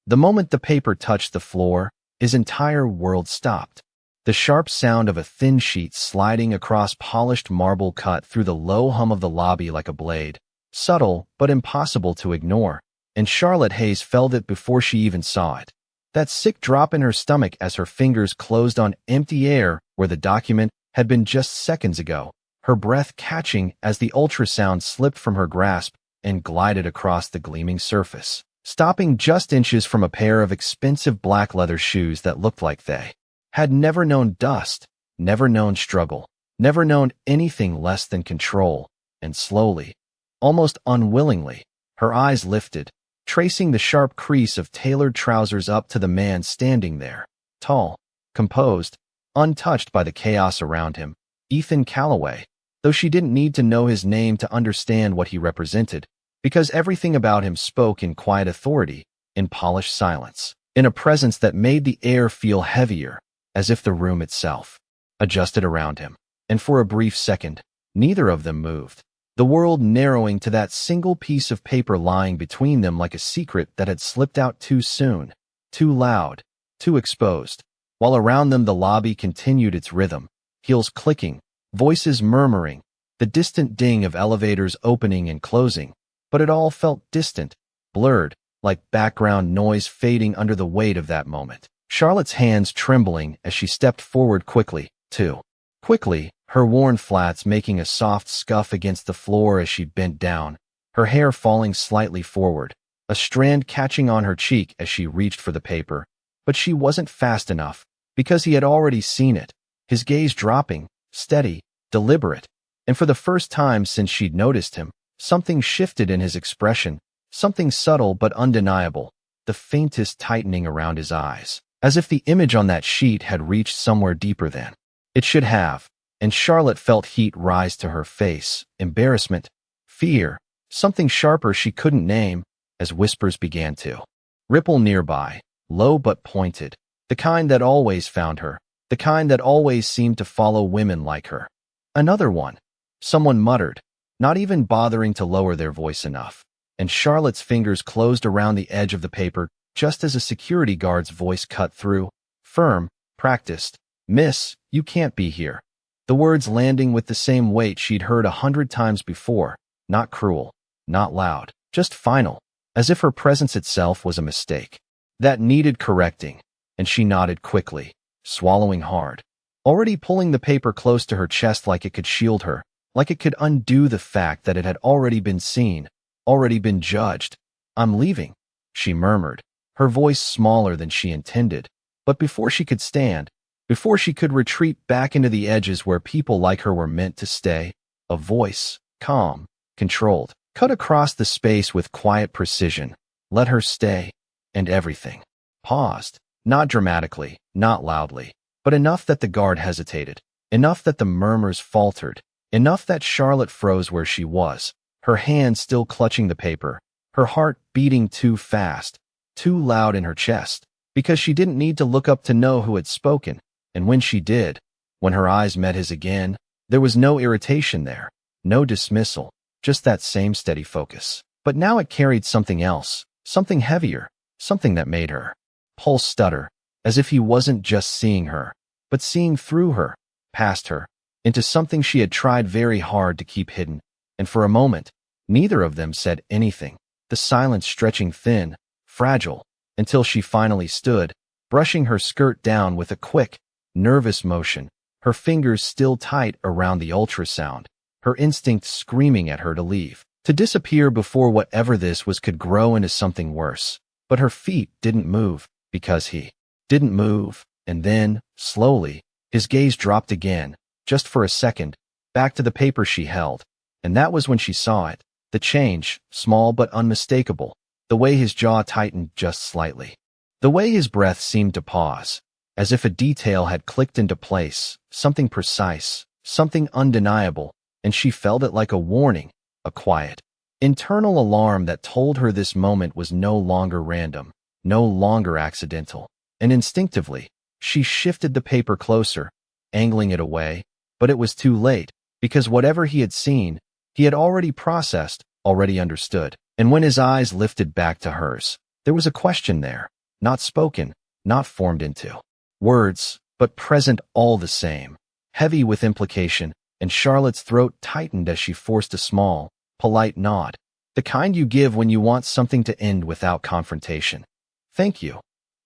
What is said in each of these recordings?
The moment the paper touched the floor, his entire world stopped. The sharp sound of a thin sheet sliding across polished marble cut through the low hum of the lobby like a blade, subtle but impossible to ignore, and Charlotte Hayes felt it before she even saw it. That sick drop in her stomach as her fingers closed on empty air where the document had been just seconds ago, her breath catching as the ultrasound slipped from her grasp and glided across the gleaming surface, stopping just inches from a pair of expensive black leather shoes that looked like they had never known dust, never known struggle, never known anything less than control, and slowly, almost unwillingly, her eyes lifted, tracing the sharp crease of tailored trousers up to the man standing there, tall, composed, untouched by the chaos around him, Ethan Calloway, though she didn't need to know his name to understand what he represented, because everything about him spoke in quiet authority, in polished silence, in a presence that made the air feel heavier, as if the room itself adjusted around him. And for a brief second, neither of them moved, the world narrowing to that single piece of paper lying between them like a secret that had slipped out too soon, too loud, too exposed, while around them the lobby continued its rhythm, heels clicking, voices murmuring, the distant ding of elevators opening and closing, but it all felt distant, blurred, like background noise fading under the weight of that moment. Charlotte's hands trembling as she stepped forward quickly, too quickly, her worn flats making a soft scuff against the floor as she bent down, her hair falling slightly forward, a strand catching on her cheek as she reached for the paper. But she wasn't fast enough, because he had already seen it, his gaze dropping, steady, deliberate, and for the first time since she'd noticed him, something shifted in his expression, something subtle but undeniable, the faintest tightening around his eyes, as if the image on that sheet had reached somewhere deeper than it should have, and Charlotte felt heat rise to her face, embarrassment, fear, something sharper she couldn't name, as whispers began to ripple nearby, low but pointed, the kind that always found her, the kind that always seemed to follow women like her. Another one, someone muttered, not even bothering to lower their voice enough, and Charlotte's fingers closed around the edge of the paper just as a security guard's voice cut through, firm, practiced, "Miss, you can't be here." The words landing with the same weight she'd heard 100 times before, not cruel, not loud, just final, as if her presence itself was a mistake that needed correcting, and she nodded quickly, swallowing hard, already pulling the paper close to her chest like it could shield her, like it could undo the fact that it had already been seen, already been judged. "I'm leaving," she murmured, her voice smaller than she intended, but before she could stand, before she could retreat back into the edges where people like her were meant to stay, a voice, calm, controlled, cut across the space with quiet precision, let her stay, and everything paused, not dramatically, not loudly, but enough that the guard hesitated, enough that the murmurs faltered, enough that Charlotte froze where she was, her hand still clutching the paper, her heart beating too fast, too loud in her chest, because she didn't need to look up to know who had spoken, and when she did, when her eyes met his again, there was no irritation there, no dismissal, just that same steady focus. But now it carried something else, something heavier, something that made her pulse stutter, as if he wasn't just seeing her, but seeing through her, past her, into something she had tried very hard to keep hidden. And for a moment, neither of them said anything, the silence stretching thin, fragile, until she finally stood, brushing her skirt down with a quick, nervous motion, her fingers still tight around the ultrasound, her instinct screaming at her to leave, to disappear before whatever this was could grow into something worse. But her feet didn't move, because he didn't move, and then, slowly, his gaze dropped again, just for a second, back to the paper she held, and that was when she saw it, the change, small but unmistakable, the way his jaw tightened just slightly, the way his breath seemed to pause, as if a detail had clicked into place, something precise, something undeniable, and she felt it like a warning, a quiet, internal alarm that told her this moment was no longer random, no longer accidental, and instinctively, she shifted the paper closer, angling it away, but it was too late, because whatever he had seen, he had already processed, already understood, and when his eyes lifted back to hers, there was a question there, not spoken, not formed into words, but present all the same, heavy with implication, and Charlotte's throat tightened as she forced a small, polite nod, the kind you give when you want something to end without confrontation. "Thank you,"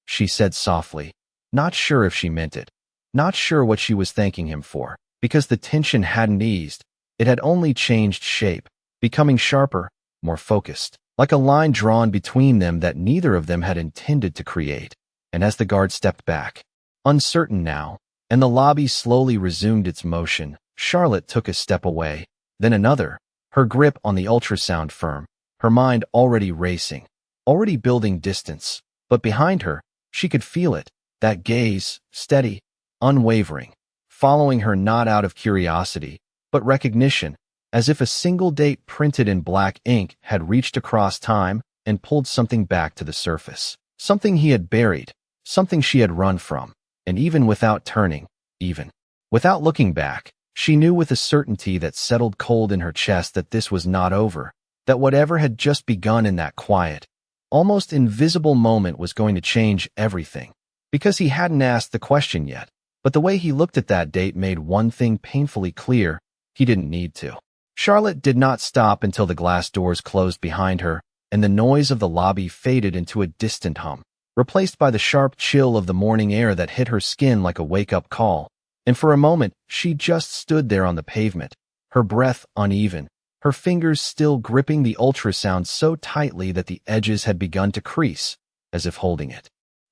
she said softly, not sure if she meant it, not sure what she was thanking him for, because the tension hadn't eased, it had only changed shape, becoming sharper, more focused, like a line drawn between them that neither of them had intended to create. And as the guard stepped back, uncertain now, and the lobby slowly resumed its motion, Charlotte took a step away, then another, her grip on the ultrasound firm, her mind already racing, already building distance. But behind her, she could feel it, that gaze, steady, unwavering, following her not out of curiosity, but recognition, as if a single date printed in black ink had reached across time and pulled something back to the surface. Something he had buried, something she had run from, and even without turning, even without looking back, she knew with a certainty that settled cold in her chest that this was not over, that whatever had just begun in that quiet, almost invisible moment was going to change everything. Because he hadn't asked the question yet, but the way he looked at that date made one thing painfully clear: he didn't need to. Charlotte did not stop until the glass doors closed behind her, and the noise of the lobby faded into a distant hum, replaced by the sharp chill of the morning air that hit her skin like a wake-up call. And for a moment, she just stood there on the pavement, her breath uneven, her fingers still gripping the ultrasound so tightly that the edges had begun to crease, as if holding it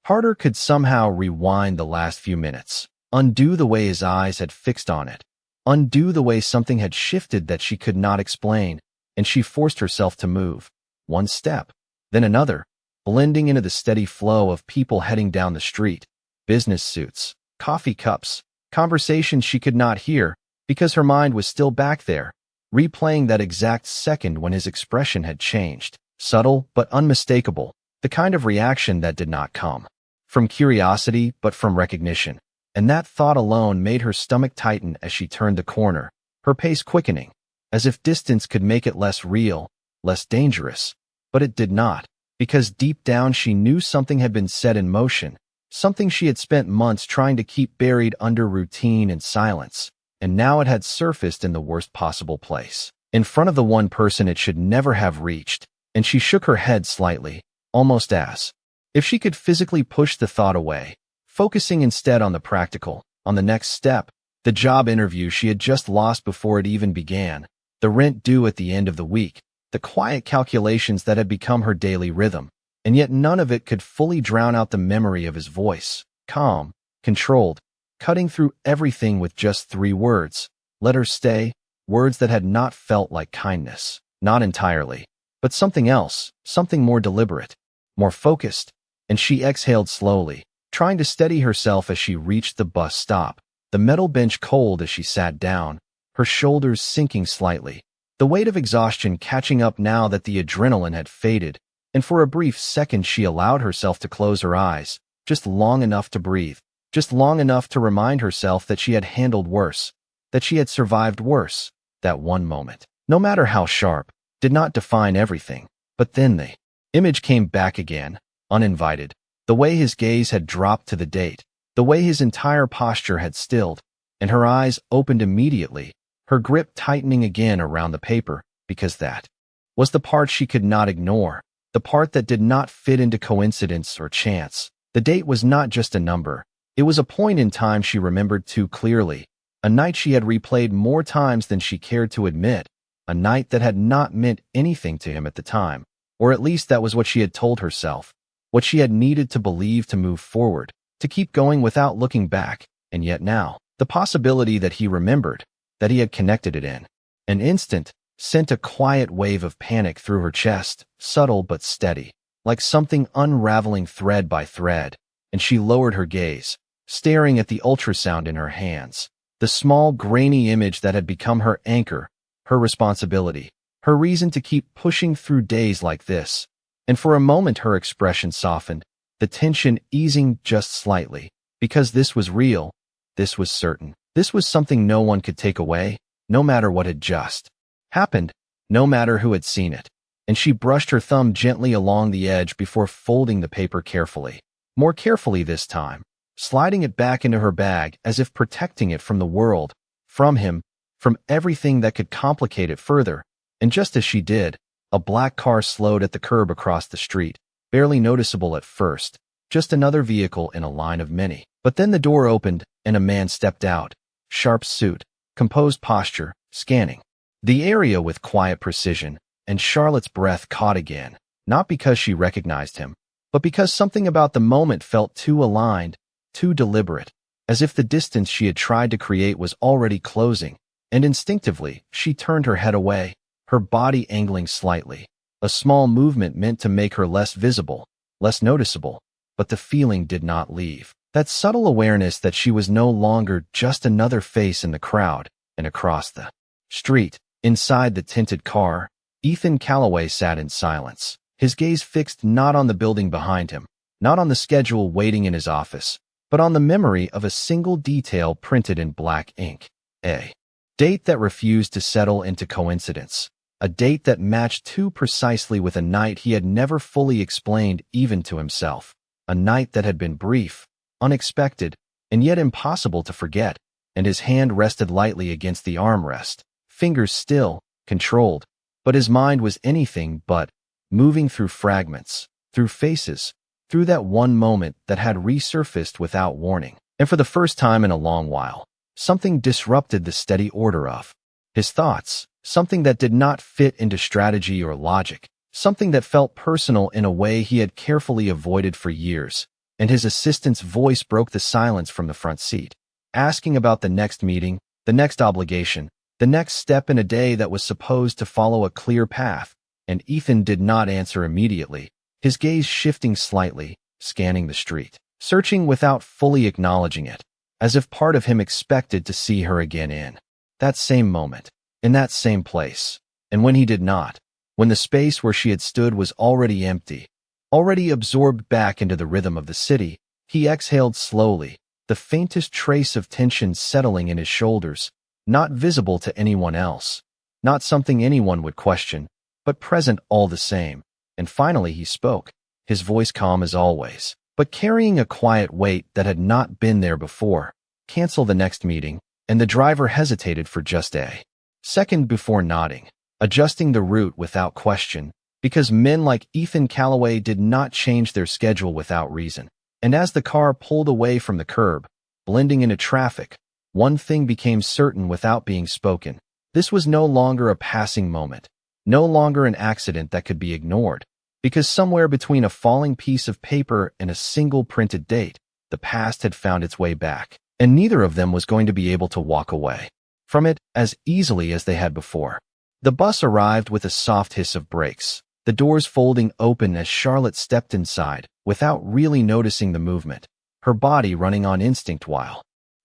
harder could somehow rewind the last few minutes, undo the way his eyes had fixed on it, undo the way something had shifted that she could not explain, and she forced herself to move, one step, then another, blending into the steady flow of people heading down the street, business suits, coffee cups, conversations she could not hear because her mind was still back there, replaying that exact second when his expression had changed, subtle but unmistakable, the kind of reaction that did not come from curiosity but from recognition. And that thought alone made her stomach tighten as she turned the corner, her pace quickening, as if distance could make it less real, less dangerous. But it did not, because deep down she knew something had been set in motion, something she had spent months trying to keep buried under routine and silence, and now it had surfaced in the worst possible place, in front of the one person it should never have reached, and she shook her head slightly, almost as if she could physically push the thought away, focusing instead on the practical, on the next step, the job interview she had just lost before it even began, the rent due at the end of the week, the quiet calculations that had become her daily rhythm, and yet none of it could fully drown out the memory of his voice, calm, controlled, cutting through everything with just 3 words, "Let her stay," words that had not felt like kindness, not entirely, but something else, something more deliberate, more focused, and she exhaled slowly, trying to steady herself as she reached the bus stop, the metal bench cold as she sat down, her shoulders sinking slightly, the weight of exhaustion catching up now that the adrenaline had faded, and for a brief second she allowed herself to close her eyes, just long enough to breathe, just long enough to remind herself that she had handled worse, that she had survived worse. That one moment, no matter how sharp, did not define everything. But then the image came back again, uninvited. The way his gaze had dropped to the date, the way his entire posture had stilled, and her eyes opened immediately, her grip tightening again around the paper, because that was the part she could not ignore, the part that did not fit into coincidence or chance. The date was not just a number, it was a point in time she remembered too clearly, a night she had replayed more times than she cared to admit, a night that had not meant anything to him at the time, or at least that was what she had told herself, what she had needed to believe to move forward, to keep going without looking back. And yet now, the possibility that he remembered, that he had connected it in an instant, sent a quiet wave of panic through her chest, subtle but steady, like something unraveling thread by thread, and she lowered her gaze, staring at the ultrasound in her hands, the small grainy image that had become her anchor, her responsibility, her reason to keep pushing through days like this. And for a moment her expression softened, the tension easing just slightly, because this was real, this was certain, this was something no one could take away, no matter what had just happened, no matter who had seen it. And she brushed her thumb gently along the edge before folding the paper carefully, more carefully this time, sliding it back into her bag as if protecting it from the world, from him, from everything that could complicate it further. And just as she did, a black car slowed at the curb across the street, barely noticeable at first, just another vehicle in a line of many. But then the door opened and a man stepped out, sharp suit, composed posture, scanning the area with quiet precision, and Charlotte's breath caught again, not because she recognized him, but because something about the moment felt too aligned, too deliberate, as if the distance she had tried to create was already closing, and instinctively she turned her head away, her body angling slightly, a small movement meant to make her less visible, less noticeable, but the feeling did not leave. That subtle awareness that she was no longer just another face in the crowd. And across the street, inside the tinted car, Ethan Callaway sat in silence, his gaze fixed not on the building behind him, not on the schedule waiting in his office, but on the memory of a single detail printed in black ink. A date that refused to settle into coincidence, a date that matched too precisely with a night he had never fully explained even to himself, a night that had been brief, unexpected, and yet impossible to forget. And his hand rested lightly against the armrest, fingers still, controlled, but his mind was anything but, moving through fragments, through faces, through that one moment that had resurfaced without warning. And for the first time in a long while, something disrupted the steady order of his thoughts, something that did not fit into strategy or logic, something that felt personal in a way he had carefully avoided for years. And his assistant's voice broke the silence from the front seat, asking about the next meeting, the next obligation, the next step in a day that was supposed to follow a clear path. And Ethan did not answer immediately, his gaze shifting slightly, scanning the street, searching without fully acknowledging it, as if part of him expected to see her again in that same moment, in that same place. And when he did not, when the space where she had stood was already empty, already absorbed back into the rhythm of the city, he exhaled slowly, the faintest trace of tension settling in his shoulders, not visible to anyone else, not something anyone would question, but present all the same. And finally he spoke, his voice calm as always, but carrying a quiet weight that had not been there before. Cancel the next meeting, and the driver hesitated for just a second before nodding, adjusting the route without question, because men like Ethan Callaway did not change their schedule without reason. And as the car pulled away from the curb, blending into traffic, one thing became certain without being spoken. This was no longer a passing moment, no longer an accident that could be ignored, because somewhere between a falling piece of paper and a single printed date, the past had found its way back, and neither of them was going to be able to walk away from it as easily as they had before. The bus arrived with a soft hiss of brakes, the doors folding open as Charlotte stepped inside, without really noticing the movement, her body running on instinct while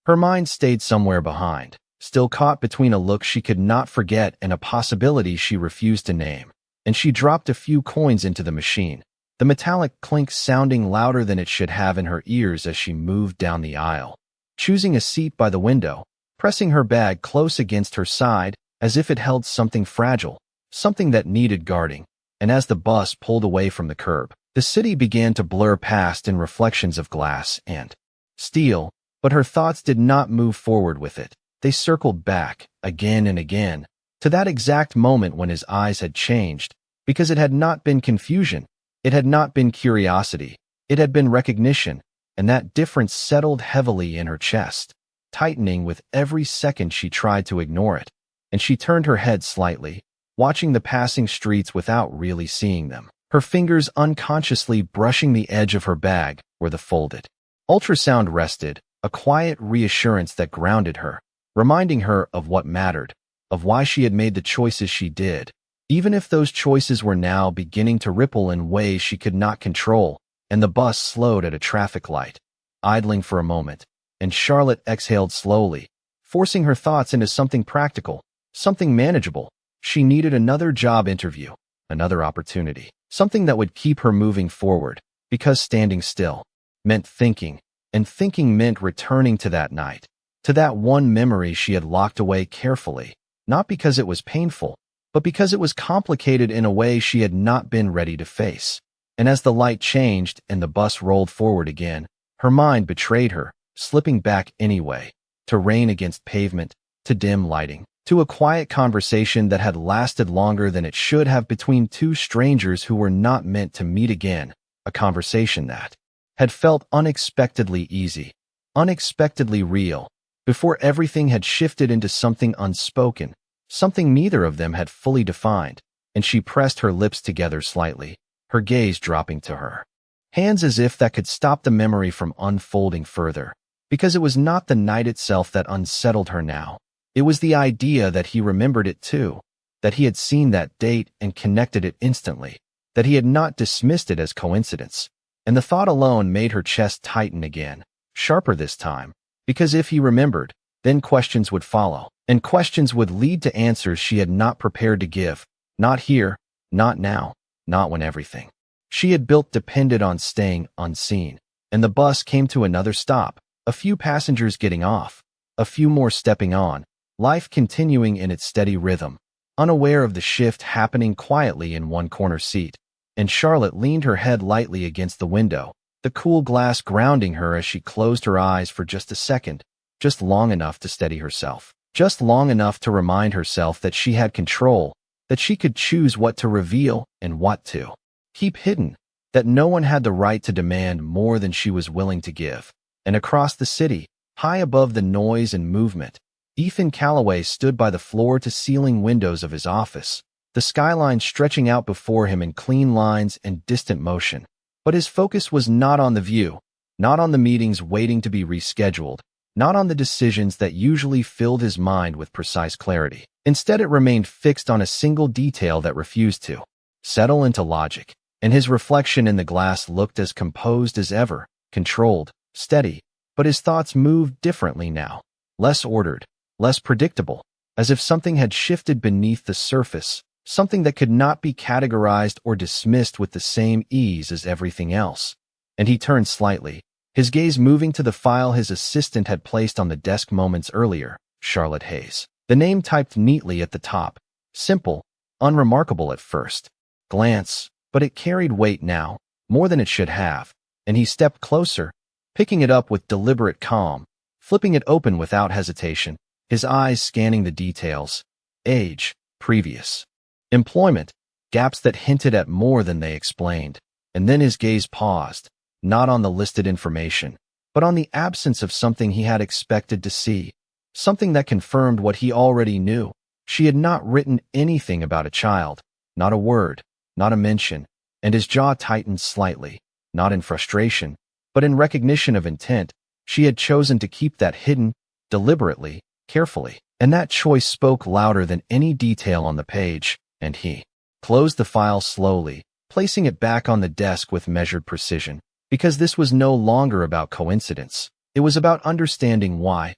her mind stayed somewhere behind, still caught between a look she could not forget and a possibility she refused to name. And she dropped a few coins into the machine, the metallic clink sounding louder than it should have in her ears as she moved down the aisle, choosing a seat by the window, pressing her bag close against her side as if it held something fragile, something that needed guarding. And as the bus pulled away from the curb, the city began to blur past in reflections of glass and steel, but her thoughts did not move forward with it. They circled back, again and again, to that exact moment when his eyes had changed, because it had not been confusion, it had not been curiosity, it had been recognition, and that difference settled heavily in her chest, tightening with every second she tried to ignore it. And she turned her head slightly, watching the passing streets without really seeing them, her fingers unconsciously brushing the edge of her bag where the folded ultrasound rested, a quiet reassurance that grounded her, reminding her of what mattered, of why she had made the choices she did, even if those choices were now beginning to ripple in ways she could not control. And the bus slowed at a traffic light, idling for a moment, and Charlotte exhaled slowly, forcing her thoughts into something practical, something manageable. She needed another job interview, another opportunity, something that would keep her moving forward, because standing still meant thinking, and thinking meant returning to that night, to that one memory she had locked away carefully, not because it was painful, but because it was complicated in a way she had not been ready to face. And as the light changed and the bus rolled forward again, her mind betrayed her, slipping back anyway, to rain against pavement, to dim lighting, to a quiet conversation that had lasted longer than it should have between two strangers who were not meant to meet again, a conversation that had felt unexpectedly easy, unexpectedly real, before everything had shifted into something unspoken, something neither of them had fully defined, and she pressed her lips together slightly, her gaze dropping to her hands as if that could stop the memory from unfolding further, because it was not the night itself that unsettled her now. It was the idea that he remembered it too, that he had seen that date and connected it instantly, that he had not dismissed it as coincidence. And the thought alone made her chest tighten again, sharper this time, because if he remembered, then questions would follow, and questions would lead to answers she had not prepared to give, not here, not now, not when everything she had built depended on staying unseen. And the bus came to another stop, a few passengers getting off, a few more stepping on, life continuing in its steady rhythm, unaware of the shift happening quietly in one corner seat. And Charlotte leaned her head lightly against the window, the cool glass grounding her as she closed her eyes for just a second, just long enough to steady herself, just long enough to remind herself that she had control, that she could choose what to reveal and what to keep hidden, that no one had the right to demand more than she was willing to give. And across the city, high above the noise and movement, Ethan Calloway stood by the floor-to-ceiling windows of his office, the skyline stretching out before him in clean lines and distant motion. But his focus was not on the view, not on the meetings waiting to be rescheduled, not on the decisions that usually filled his mind with precise clarity. Instead, it remained fixed on a single detail that refused to settle into logic. And his reflection in the glass looked as composed as ever, controlled, steady, but his thoughts moved differently now, less ordered, less predictable, as if something had shifted beneath the surface, something that could not be categorized or dismissed with the same ease as everything else. And he turned slightly, his gaze moving to the file his assistant had placed on the desk moments earlier, Charlotte Hayes. The name typed neatly at the top, simple, unremarkable at first glance, but it carried weight now, more than it should have, and he stepped closer, picking it up with deliberate calm, flipping it open without hesitation, his eyes scanning the details: age, previous employment, gaps that hinted at more than they explained. And then his gaze paused, not on the listed information, but on the absence of something he had expected to see, something that confirmed what he already knew. She had not written anything about a child, not a word, not a mention, and his jaw tightened slightly, not in frustration, but in recognition of intent. She had chosen to keep that hidden, deliberately, carefully, and that choice spoke louder than any detail on the page. And he closed the file slowly, placing it back on the desk with measured precision, because this was no longer about coincidence. It was about understanding why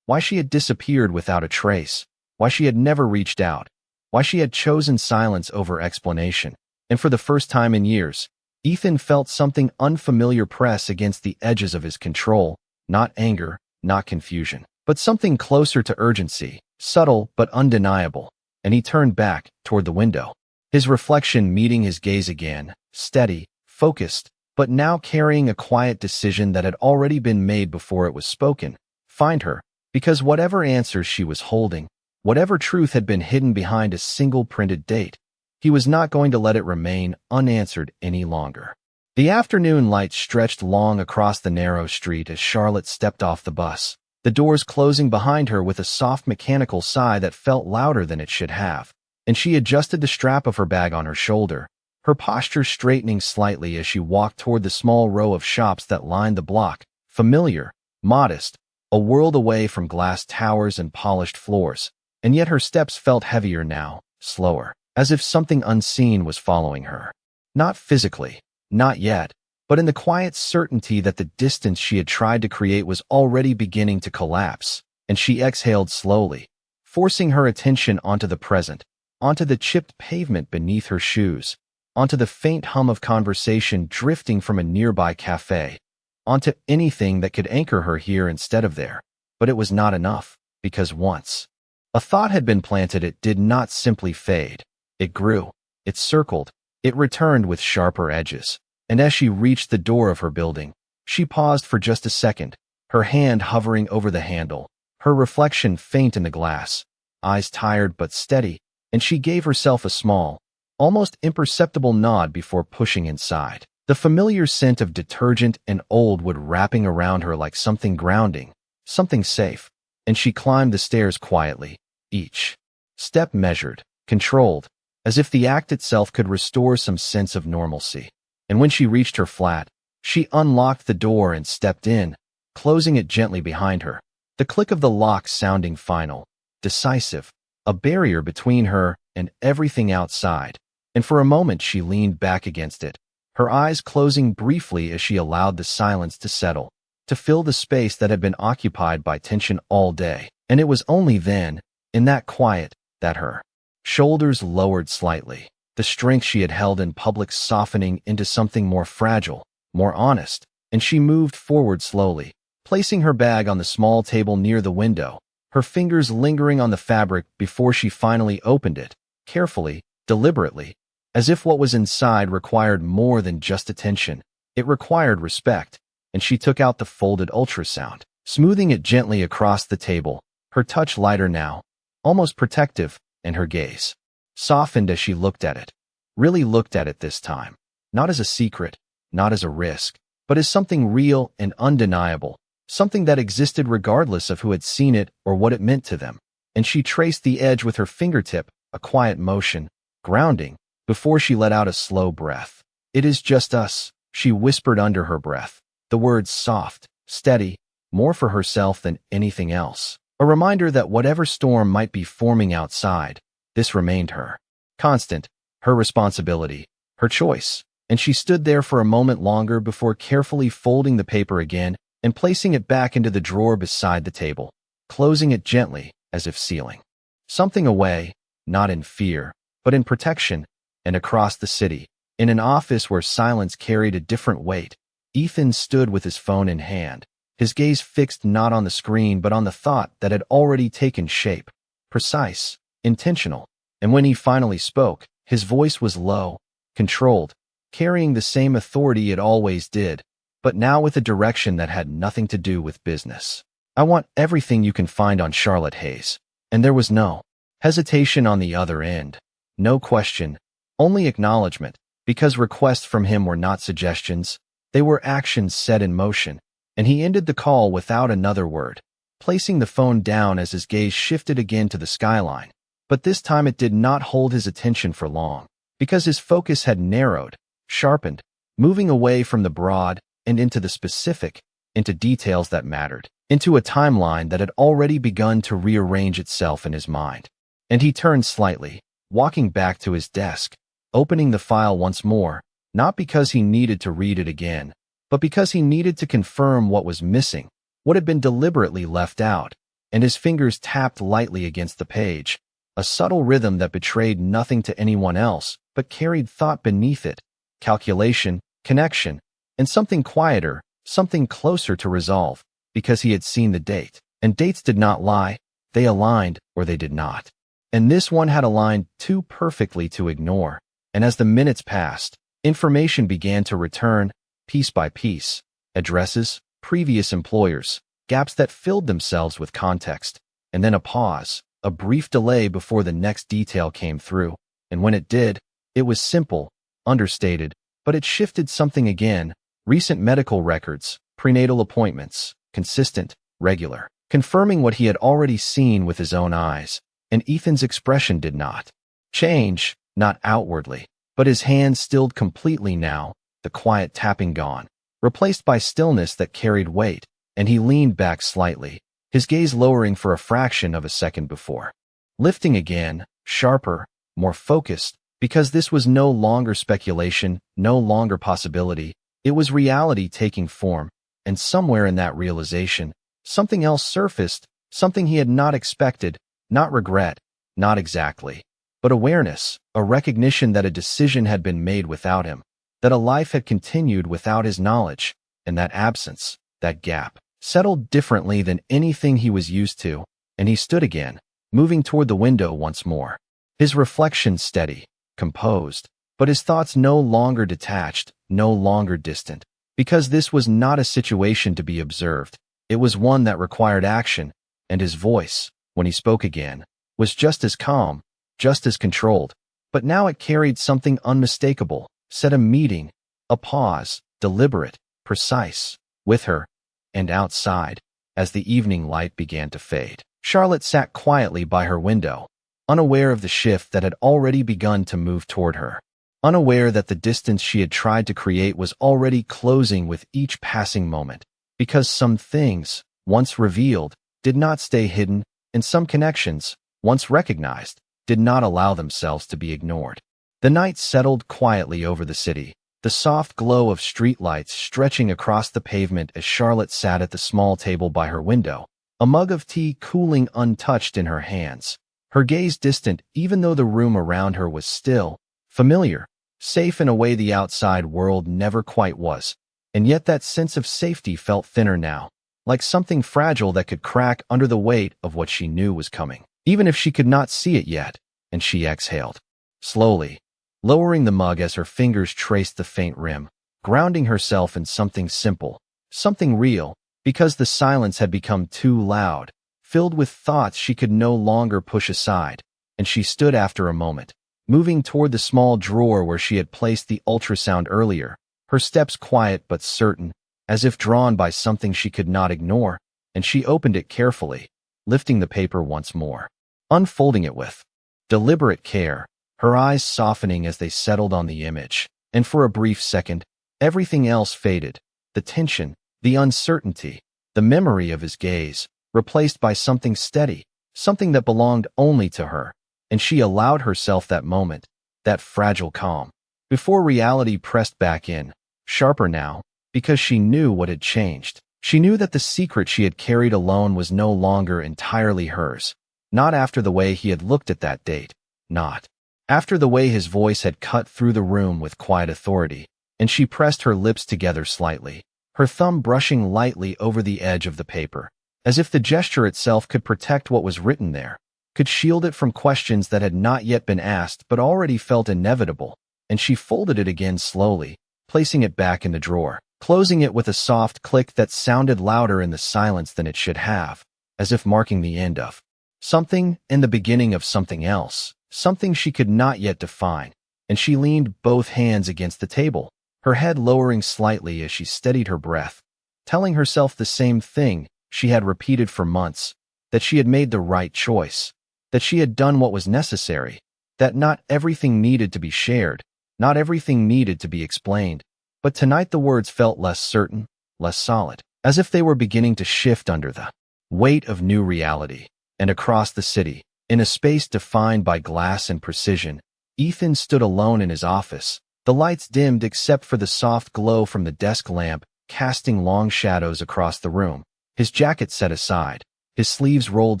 she had disappeared without a trace, why she had never reached out, why she had chosen silence over explanation. And for the first time in years, Ethan felt something unfamiliar press against the edges of his control, not anger, not confusion, but something closer to urgency, subtle but undeniable. And he turned back, toward the window, his reflection meeting his gaze again, steady, focused, but now carrying a quiet decision that had already been made before it was spoken: find her, because whatever answers she was holding, whatever truth had been hidden behind a single printed date, he was not going to let it remain unanswered any longer. The afternoon light stretched long across the narrow street as Charlotte stepped off the bus, the doors closing behind her with a soft mechanical sigh that felt louder than it should have, and she adjusted the strap of her bag on her shoulder, her posture straightening slightly as she walked toward the small row of shops that lined the block, familiar, modest, a world away from glass towers and polished floors. And yet her steps felt heavier now, slower, as if something unseen was following her. Not physically, not yet, but in the quiet certainty that the distance she had tried to create was already beginning to collapse. And she exhaled slowly, forcing her attention onto the present, onto the chipped pavement beneath her shoes, onto the faint hum of conversation drifting from a nearby cafe, onto anything that could anchor her here instead of there. But it was not enough, because once a thought had been planted, it did not simply fade. It grew, it circled, it returned with sharper edges. and as she reached the door of her building, she paused for just a second, her hand hovering over the handle, her reflection faint in the glass, eyes tired but steady, and she gave herself a small, almost imperceptible nod before pushing inside. The familiar scent of detergent and old wood wrapping around her like something grounding, something safe, and she climbed the stairs quietly, each step measured, controlled, as if the act itself could restore some sense of normalcy. And when she reached her flat, she unlocked the door and stepped in, closing it gently behind her, the click of the lock sounding final, decisive, a barrier between her and everything outside. And for a moment she leaned back against it, her eyes closing briefly as she allowed the silence to settle, to fill the space that had been occupied by tension all day. And it was only then, in that quiet, that her shoulders lowered slightly, the strength she had held in public softening into something more fragile, more honest, and she moved forward slowly, placing her bag on the small table near the window, her fingers lingering on the fabric before she finally opened it, carefully, deliberately, as if what was inside required more than just attention. It required respect, and she took out the folded ultrasound, smoothing it gently across the table, her touch lighter now, almost protective, and her gaze softened as she looked at it, really looked at it this time, not as a secret, not as a risk, but as something real and undeniable, something that existed regardless of who had seen it or what it meant to them. And she traced the edge with her fingertip, a quiet motion, grounding, before she let out a slow breath. "It is just us," she whispered under her breath, the words soft, steady, more for herself than anything else. A reminder that whatever storm might be forming outside, this remained her constant, her responsibility, her choice. And she stood there for a moment longer before carefully folding the paper again and placing it back into the drawer beside the table, closing it gently, as if sealing something away, not in fear, but in protection. And across the city, in an office where silence carried a different weight, Ethan stood with his phone in hand, his gaze fixed not on the screen but on the thought that had already taken shape, precise, intentional. And when he finally spoke, his voice was low, controlled, carrying the same authority it always did, but now with a direction that had nothing to do with business. "I want everything you can find on Charlotte Hayes." And there was no hesitation on the other end, no question, only acknowledgement, because requests from him were not suggestions, they were actions set in motion. And he ended the call without another word, placing the phone down as his gaze shifted again to the skyline. But this time it did not hold his attention for long, because his focus had narrowed, sharpened, moving away from the broad and into the specific, into details that mattered, into a timeline that had already begun to rearrange itself in his mind. And he turned slightly, walking back to his desk, opening the file once more, not because he needed to read it again, but because he needed to confirm what was missing, what had been deliberately left out. And his fingers tapped lightly against the page, a subtle rhythm that betrayed nothing to anyone else, but carried thought beneath it, calculation, connection, and something quieter, something closer to resolve, because he had seen the date. And dates did not lie, they aligned or they did not. And this one had aligned too perfectly to ignore. And as the minutes passed, information began to return, piece by piece, addresses, previous employers, gaps that filled themselves with context, and then a pause, a brief delay before the next detail came through. And when it did, it was simple, understated, but it shifted something again, recent medical records, prenatal appointments, consistent, regular, confirming what he had already seen with his own eyes. And Ethan's expression did not change, not outwardly, but his hands stilled completely now, the quiet tapping gone, replaced by stillness that carried weight, and he leaned back slightly, his gaze lowering for a fraction of a second before lifting again, sharper, more focused, because this was no longer speculation, no longer possibility, it was reality taking form. And somewhere in that realization, something else surfaced, something he had not expected, not regret, not exactly, but awareness, a recognition that a decision had been made without him, that a life had continued without his knowledge, and that absence, that gap, settled differently than anything he was used to. And he stood again, moving toward the window once more, his reflection steady, composed, but his thoughts no longer detached, no longer distant. Because this was not a situation to be observed. It was one that required action, and his voice, when he spoke again, was just as calm, just as controlled, but now it carried something unmistakable, set a meeting, a pause, deliberate, precise, with her, and outside, as the evening light began to fade. Charlotte sat quietly by her window, unaware of the shift that had already begun to move toward her, unaware that the distance she had tried to create was already closing with each passing moment, because some things, once revealed, did not stay hidden, and some connections, once recognized, did not allow themselves to be ignored. The night settled quietly over the city, the soft glow of streetlights stretching across the pavement as Charlotte sat at the small table by her window, a mug of tea cooling untouched in her hands, her gaze distant even though the room around her was still, familiar, safe in a way the outside world never quite was, and yet that sense of safety felt thinner now, like something fragile that could crack under the weight of what she knew was coming, even if she could not see it yet, and she exhaled, slowly, lowering the mug as her fingers traced the faint rim, grounding herself in something simple, something real, because the silence had become too loud, filled with thoughts she could no longer push aside, and she stood after a moment, moving toward the small drawer where she had placed the ultrasound earlier, her steps quiet but certain, as if drawn by something she could not ignore, and she opened it carefully, lifting the paper once more, unfolding it with deliberate care, her eyes softening as they settled on the image, and for a brief second, everything else faded, the tension, the uncertainty, the memory of his gaze, replaced by something steady, something that belonged only to her, and she allowed herself that moment, that fragile calm, before reality pressed back in, sharper now, because she knew what had changed. She knew that the secret she had carried alone was no longer entirely hers, not after the way he had looked at that date, not after the way his voice had cut through the room with quiet authority, and she pressed her lips together slightly, her thumb brushing lightly over the edge of the paper, as if the gesture itself could protect what was written there, could shield it from questions that had not yet been asked but already felt inevitable, and she folded it again slowly, placing it back in the drawer, closing it with a soft click that sounded louder in the silence than it should have, as if marking the end of something and the beginning of something else, something she could not yet define, and she leaned both hands against the table, her head lowering slightly as she steadied her breath, telling herself the same thing she had repeated for months, that she had made the right choice, that she had done what was necessary, that not everything needed to be shared, not everything needed to be explained, but tonight the words felt less certain, less solid, as if they were beginning to shift under the weight of new reality. And across the city, in a space defined by glass and precision, Ethan stood alone in his office, the lights dimmed except for the soft glow from the desk lamp casting long shadows across the room, his jacket set aside, his sleeves rolled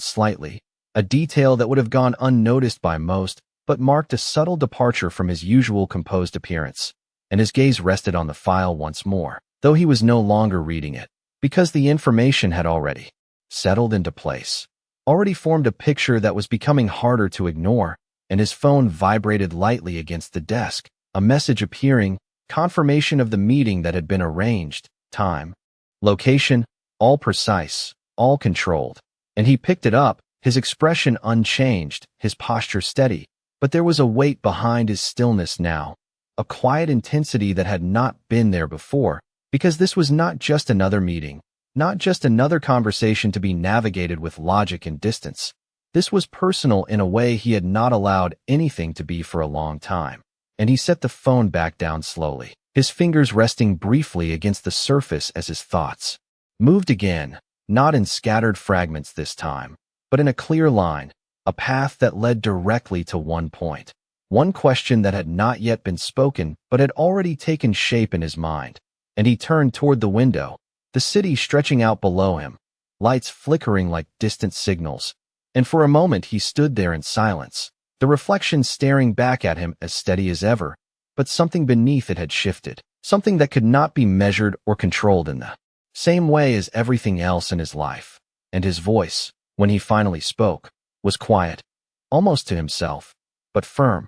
slightly, a detail that would have gone unnoticed by most, but marked a subtle departure from his usual composed appearance, and his gaze rested on the file once more, though he was no longer reading it, because the information had already settled into place, already formed a picture that was becoming harder to ignore, and his phone vibrated lightly against the desk, a message appearing, confirmation of the meeting that had been arranged, time, location, all precise, all controlled, and he picked it up, his expression unchanged, his posture steady, but there was a weight behind his stillness now, a quiet intensity that had not been there before, because this was not just another meeting, not just another conversation to be navigated with logic and distance. This was personal in a way he had not allowed anything to be for a long time, and he set the phone back down slowly, his fingers resting briefly against the surface as his thoughts moved again, not in scattered fragments this time, but in a clear line, a path that led directly to one point, one question that had not yet been spoken but had already taken shape in his mind, and he turned toward the window, the city stretching out below him, lights flickering like distant signals, and for a moment he stood there in silence, the reflection staring back at him as steady as ever, but something beneath it had shifted, something that could not be measured or controlled in the same way as everything else in his life, and his voice, when he finally spoke, was quiet, almost to himself, but firm.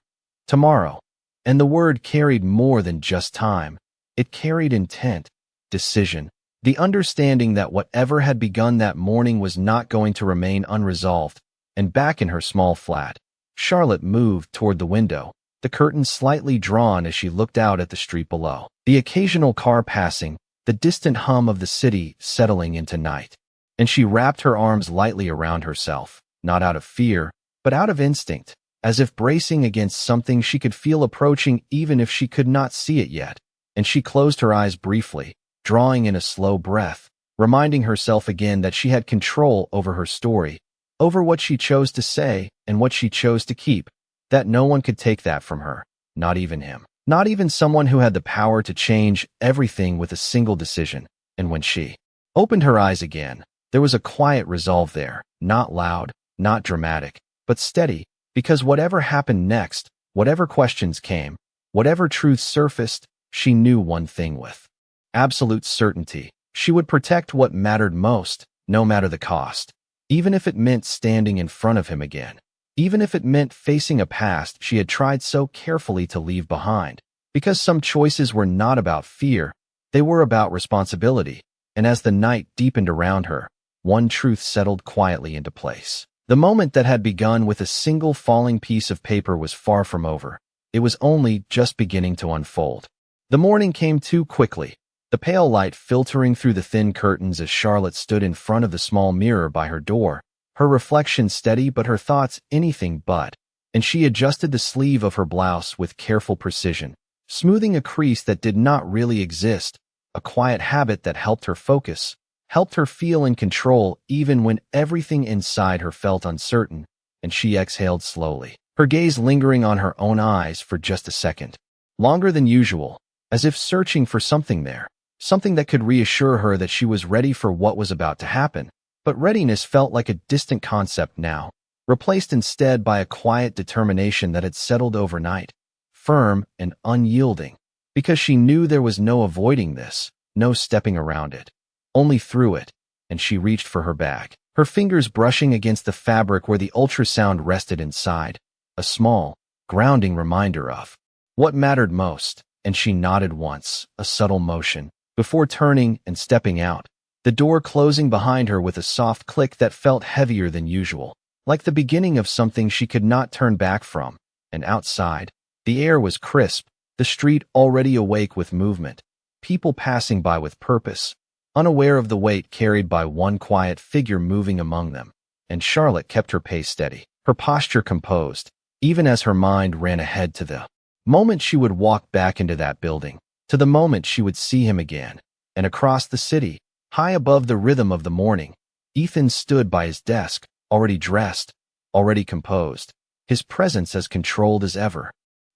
Tomorrow. And the word carried more than just time. It carried intent, decision, the understanding that whatever had begun that morning was not going to remain unresolved. And back in her small flat, Charlotte moved toward the window, the curtains slightly drawn as she looked out at the street below. The occasional car passing, the distant hum of the city settling into night. And she wrapped her arms lightly around herself, not out of fear, but out of instinct, as if bracing against something she could feel approaching even if she could not see it yet. And she closed her eyes briefly, drawing in a slow breath, reminding herself again that she had control over her story, over what she chose to say and what she chose to keep, that no one could take that from her, not even him, not even someone who had the power to change everything with a single decision. And when she opened her eyes again, there was a quiet resolve there, not loud, not dramatic, but steady, because whatever happened next, whatever questions came, whatever truths surfaced, she knew one thing with absolute certainty. She would protect what mattered most, no matter the cost. Even if it meant standing in front of him again. Even if it meant facing a past she had tried so carefully to leave behind. Because some choices were not about fear, they were about responsibility. And as the night deepened around her, one truth settled quietly into place. The moment that had begun with a single falling piece of paper was far from over. It was only just beginning to unfold. The morning came too quickly, the pale light filtering through the thin curtains as Charlotte stood in front of the small mirror by her door, her reflection steady but her thoughts anything but, and she adjusted the sleeve of her blouse with careful precision, smoothing a crease that did not really exist, a quiet habit that helped her focus, helped her feel in control even when everything inside her felt uncertain, and she exhaled slowly, her gaze lingering on her own eyes for just a second, longer than usual, as if searching for something there. Something that could reassure her that she was ready for what was about to happen. But readiness felt like a distant concept now, replaced instead by a quiet determination that had settled overnight, firm and unyielding, because she knew there was no avoiding this, no stepping around it, only through it, and she reached for her bag, her fingers brushing against the fabric where the ultrasound rested inside, a small, grounding reminder of what mattered most, and she nodded once, a subtle motion, before turning and stepping out, the door closing behind her with a soft click that felt heavier than usual, like the beginning of something she could not turn back from. And outside, the air was crisp, the street already awake with movement, people passing by with purpose, unaware of the weight carried by one quiet figure moving among them. And Charlotte kept her pace steady, her posture composed, even as her mind ran ahead to the moment she would walk back into that building, to the moment she would see him again. And across the city, high above the rhythm of the morning, Ethan stood by his desk, already dressed, already composed, his presence as controlled as ever.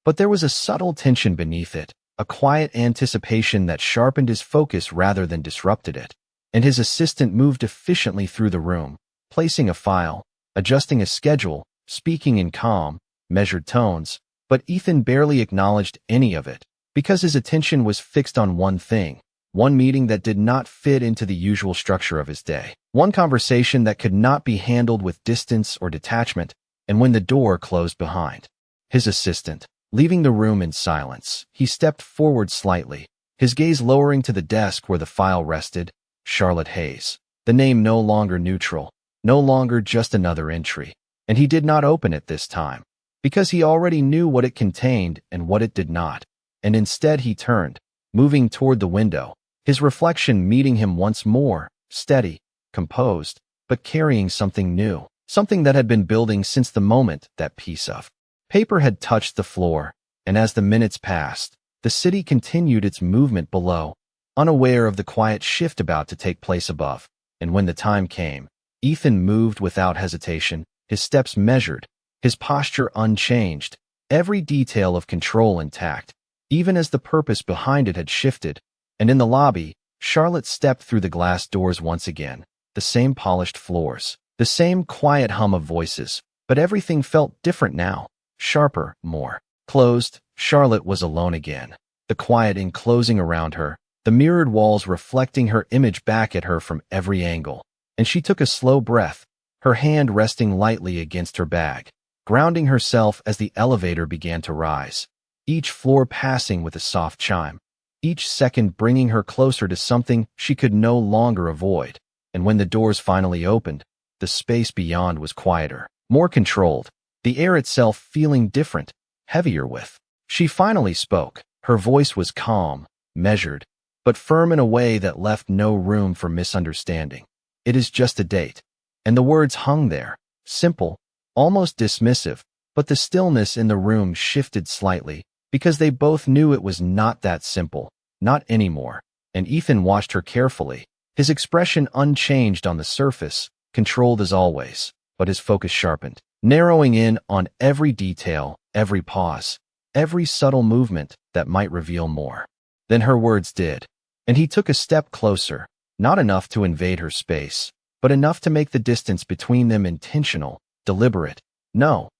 But there was a subtle tension beneath it, a quiet anticipation that sharpened his focus rather than disrupted it. And his assistant moved efficiently through the room, placing a file, adjusting a schedule, speaking in calm, measured tones, but Ethan barely acknowledged any of it, because his attention was fixed on one thing, one meeting that did not fit into the usual structure of his day, one conversation that could not be handled with distance or detachment. And when the door closed behind his assistant, leaving the room in silence, he stepped forward slightly, his gaze lowering to the desk where the file rested, Charlotte Hayes, the name no longer neutral, no longer just another entry. And he did not open it this time, because he already knew what it contained and what it did not. And instead he turned, moving toward the window, his reflection meeting him once more, steady, composed, but carrying something new, something that had been building since the moment that piece of paper had touched the floor. And as the minutes passed, the city continued its movement below, unaware of the quiet shift about to take place above. And when the time came, Ethan moved without hesitation, his steps measured, his posture unchanged, every detail of control intact, even as the purpose behind it had shifted. And in the lobby, Charlotte stepped through the glass doors once again, the same polished floors, the same quiet hum of voices, but everything felt different now, sharper, more closed. Charlotte was alone again, the quiet enclosing around her, the mirrored walls reflecting her image back at her from every angle. And she took a slow breath, her hand resting lightly against her bag, grounding herself as the elevator began to rise, each floor passing with a soft chime, each second bringing her closer to something she could no longer avoid. And when the doors finally opened, the space beyond was quieter, more controlled, the air itself feeling different, heavier with. She finally spoke. Her voice was calm, measured, but firm in a way that left no room for misunderstanding. It is just a date. And the words hung there, simple, almost dismissive, but the stillness in the room shifted slightly, because they both knew it was not that simple, not anymore. And Ethan watched her carefully, his expression unchanged on the surface, controlled as always, but his focus sharpened, narrowing in on every detail, every pause, every subtle movement that might reveal more than her words did. And he took a step closer, not enough to invade her space, but enough to make the distance between them intentional, deliberate. "No,"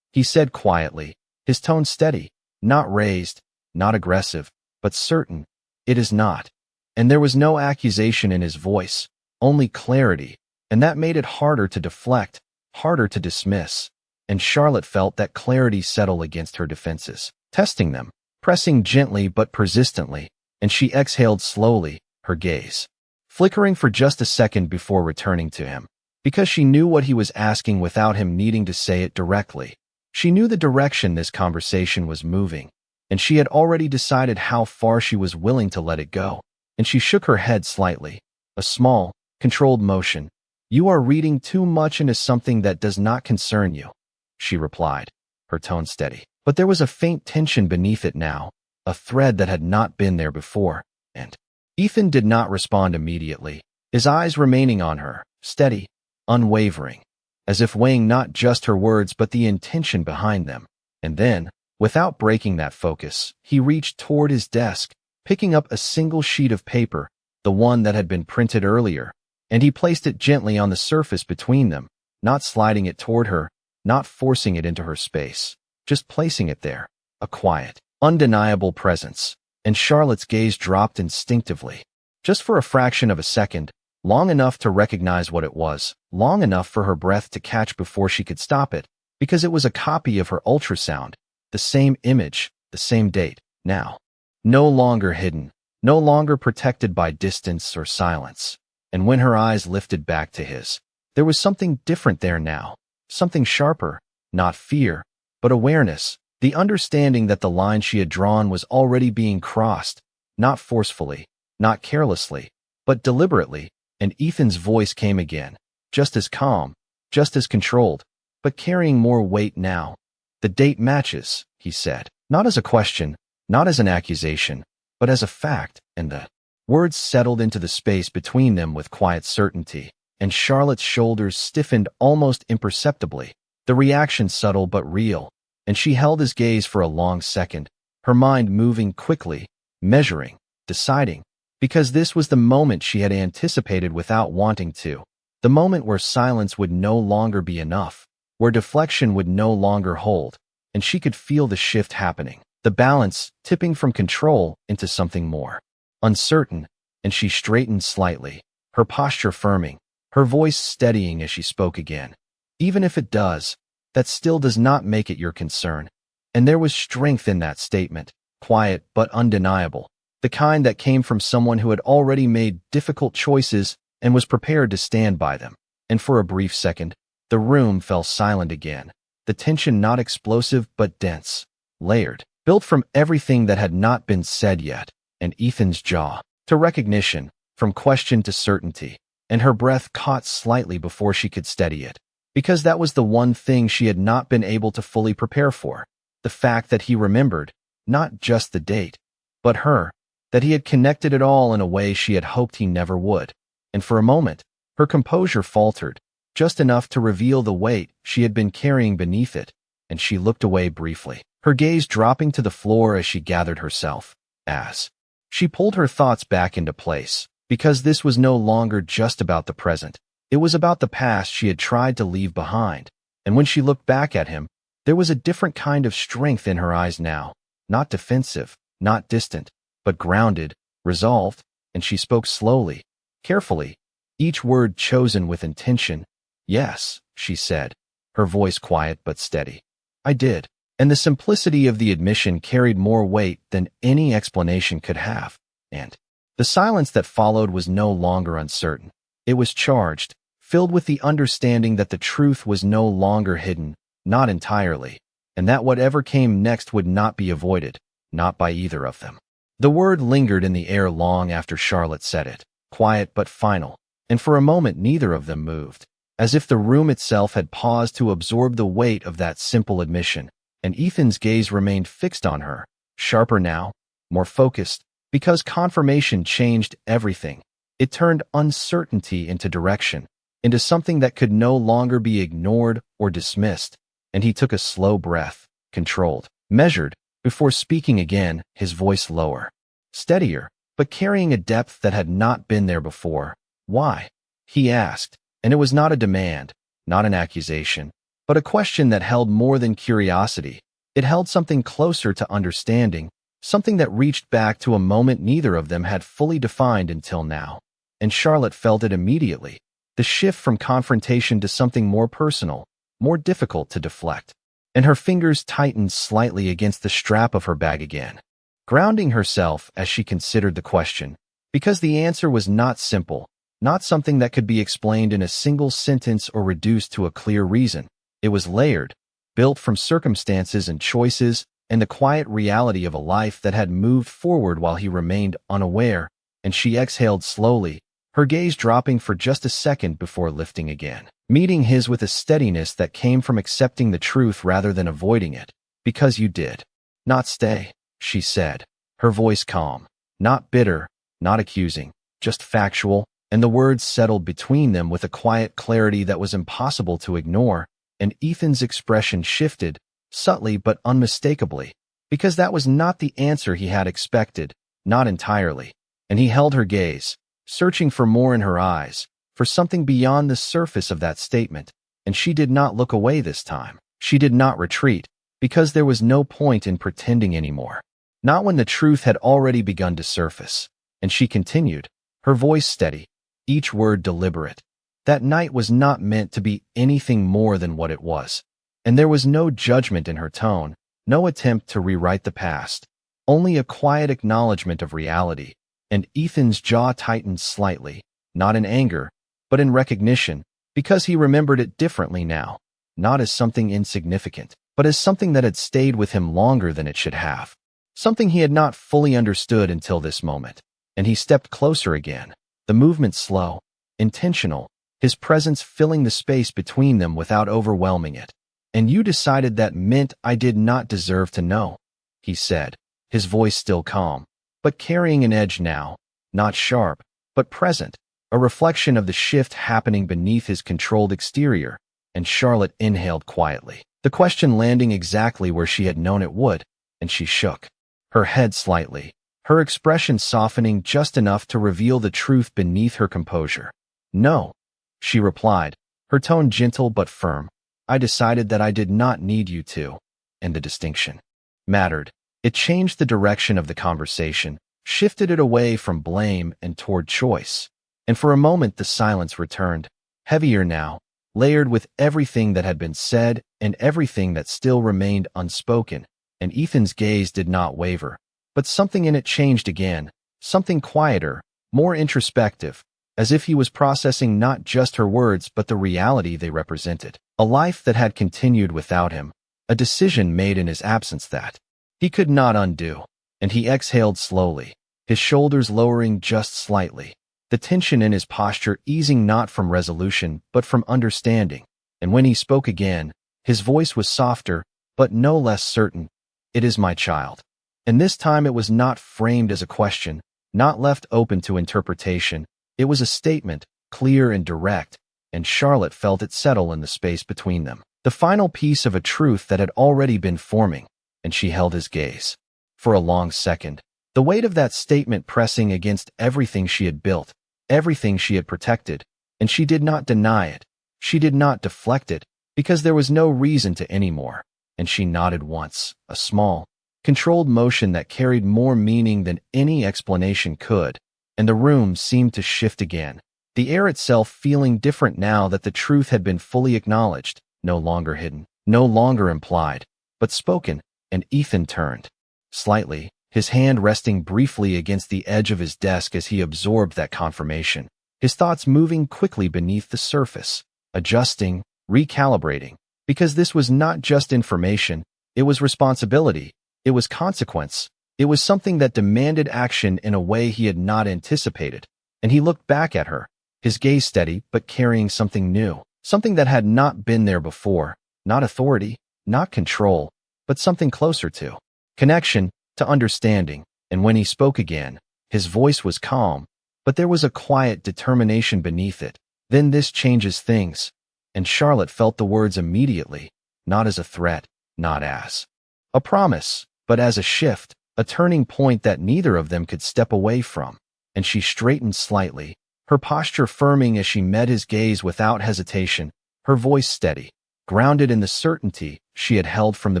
he said quietly, his tone steady, not raised, not aggressive, but certain. "It is not." And there was no accusation in his voice, only clarity, and that made it harder to deflect, harder to dismiss. And Charlotte felt that clarity settle against her defenses, testing them, pressing gently but persistently, and she exhaled slowly, her gaze flickering for just a second before returning to him, because she knew what he was asking without him needing to say it directly. She knew the direction this conversation was moving, and she had already decided how far she was willing to let it go. And she shook her head slightly, a small, controlled motion. "You are reading too much into something that does not concern you," she replied, her tone steady. But there was a faint tension beneath it now, a thread that had not been there before, and Ethan did not respond immediately, his eyes remaining on her, steady, unwavering, as if weighing not just her words but the intention behind them. And then, without breaking that focus, he reached toward his desk, picking up a single sheet of paper, the one that had been printed earlier, and he placed it gently on the surface between them, not sliding it toward her, not forcing it into her space, just placing it there, a quiet, undeniable presence. And Charlotte's gaze dropped instinctively, just for a fraction of a second, long enough to recognize what it was, long enough for her breath to catch before she could stop it, because it was a copy of her ultrasound, the same image, the same date, now. No longer hidden, no longer protected by distance or silence. And when her eyes lifted back to his, there was something different there now, something sharper, not fear, but awareness, the understanding that the line she had drawn was already being crossed, not forcefully, not carelessly, but deliberately. And Ethan's voice came again, just as calm, just as controlled, but carrying more weight now. "The date matches," he said, not as a question, not as an accusation, but as a fact, and the words settled into the space between them with quiet certainty, and Charlotte's shoulders stiffened almost imperceptibly, the reaction subtle but real, and she held his gaze for a long second, her mind moving quickly, measuring, deciding, because this was the moment she had anticipated without wanting to, the moment where silence would no longer be enough, where deflection would no longer hold, and she could feel the shift happening. The balance tipping from control into something more uncertain, and she straightened slightly, her posture firming, her voice steadying as she spoke again. "Even if it does, that still does not make it your concern." And there was strength in that statement, quiet but undeniable, the kind that came from someone who had already made difficult choices and was prepared to stand by them. And for a brief second, the room fell silent again, the tension not explosive but dense, layered, built from everything that had not been said yet, and Ethan's jaw to recognition, from question to certainty, and her breath caught slightly before she could steady it, because that was the one thing she had not been able to fully prepare for, the fact that he remembered, not just the date, but her, that he had connected it all in a way she had hoped he never would. And for a moment, her composure faltered, just enough to reveal the weight she had been carrying beneath it, and she looked away briefly, her gaze dropping to the floor as she gathered herself, as she pulled her thoughts back into place, because this was no longer just about the present. It was about the past she had tried to leave behind, and when she looked back at him, there was a different kind of strength in her eyes now, not defensive, not distant, but grounded, resolved, and she spoke slowly, carefully, each word chosen with intention. "Yes," she said, her voice quiet but steady. "I did." And the simplicity of the admission carried more weight than any explanation could have. And the silence that followed was no longer uncertain. It was charged, filled with the understanding that the truth was no longer hidden, not entirely, and that whatever came next would not be avoided, not by either of them. The word lingered in the air long after Charlotte said it, quiet but final, and for a moment neither of them moved, as if the room itself had paused to absorb the weight of that simple admission, and Ethan's gaze remained fixed on her, sharper now, more focused, because confirmation changed everything. It turned uncertainty into direction, into something that could no longer be ignored or dismissed, and he took a slow breath, controlled, measured, before speaking again, his voice lower, steadier, but carrying a depth that had not been there before. Why? He asked, and it was not a demand, not an accusation, but a question that held more than curiosity. It held something closer to understanding, something that reached back to a moment neither of them had fully defined until now. And Charlotte felt it immediately, the shift from confrontation to something more personal, more difficult to deflect. And her fingers tightened slightly against the strap of her bag again, grounding herself as she considered the question, because the answer was not simple, not something that could be explained in a single sentence or reduced to a clear reason. It was layered, built from circumstances and choices, and the quiet reality of a life that had moved forward while he remained unaware, and she exhaled slowly, her gaze dropping for just a second before lifting again, meeting his with a steadiness that came from accepting the truth rather than avoiding it. Because you did not stay, she said, her voice calm, not bitter, not accusing, just factual, and the words settled between them with a quiet clarity that was impossible to ignore, and Ethan's expression shifted, subtly but unmistakably, because that was not the answer he had expected, not entirely, and he held her gaze, searching for more in her eyes, for something beyond the surface of that statement, and she did not look away this time. She did not retreat, because there was no point in pretending anymore. Not when the truth had already begun to surface. And she continued, her voice steady, each word deliberate. That night was not meant to be anything more than what it was. And there was no judgment in her tone, no attempt to rewrite the past, only a quiet acknowledgement of reality. And Ethan's jaw tightened slightly, not in anger, but in recognition, because he remembered it differently now, not as something insignificant, but as something that had stayed with him longer than it should have, something he had not fully understood until this moment. And he stepped closer again, the movement slow, intentional, his presence filling the space between them without overwhelming it. And you decided that meant I did not deserve to know, he said, his voice still calm, but carrying an edge now, not sharp, but present, a reflection of the shift happening beneath his controlled exterior. And Charlotte inhaled quietly, the question landing exactly where she had known it would, and she shook her head slightly, her expression softening just enough to reveal the truth beneath her composure. No, she replied, her tone gentle but firm. I decided that I did not need you to, and the distinction mattered. It changed the direction of the conversation, shifted it away from blame and toward choice. And for a moment the silence returned, heavier now, layered with everything that had been said and everything that still remained unspoken. And Ethan's gaze did not waver, but something in it changed again, something quieter, more introspective, as if he was processing not just her words but the reality they represented. A life that had continued without him, a decision made in his absence that he could not undo. And he exhaled slowly, his shoulders lowering just slightly, the tension in his posture easing not from resolution but from understanding. And when he spoke again, his voice was softer, but no less certain. It is my child. And this time it was not framed as a question, not left open to interpretation. It was a statement, clear and direct, and Charlotte felt it settle in the space between them, the final piece of a truth that had already been forming. And she held his gaze for a long second, the weight of that statement pressing against everything she had built, everything she had protected, and she did not deny it. She did not deflect it, because there was no reason to anymore. And she nodded once, a small, controlled motion that carried more meaning than any explanation could, and the room seemed to shift again, the air itself feeling different now that the truth had been fully acknowledged, no longer hidden, no longer implied, but spoken. And Ethan turned, slightly, his hand resting briefly against the edge of his desk as he absorbed that confirmation, his thoughts moving quickly beneath the surface, adjusting, recalibrating, because this was not just information, it was responsibility, it was consequence, it was something that demanded action in a way he had not anticipated, and he looked back at her, his gaze steady but carrying something new, something that had not been there before, not authority, not control, but something closer to connection, to understanding, and when he spoke again, his voice was calm, but there was a quiet determination beneath it. Then this changes things, and Charlotte felt the words immediately, not as a threat, not as a promise, but as a shift, a turning point that neither of them could step away from, and she straightened slightly, her posture firming as she met his gaze without hesitation, her voice steady, grounded in the certainty she had held from the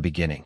beginning.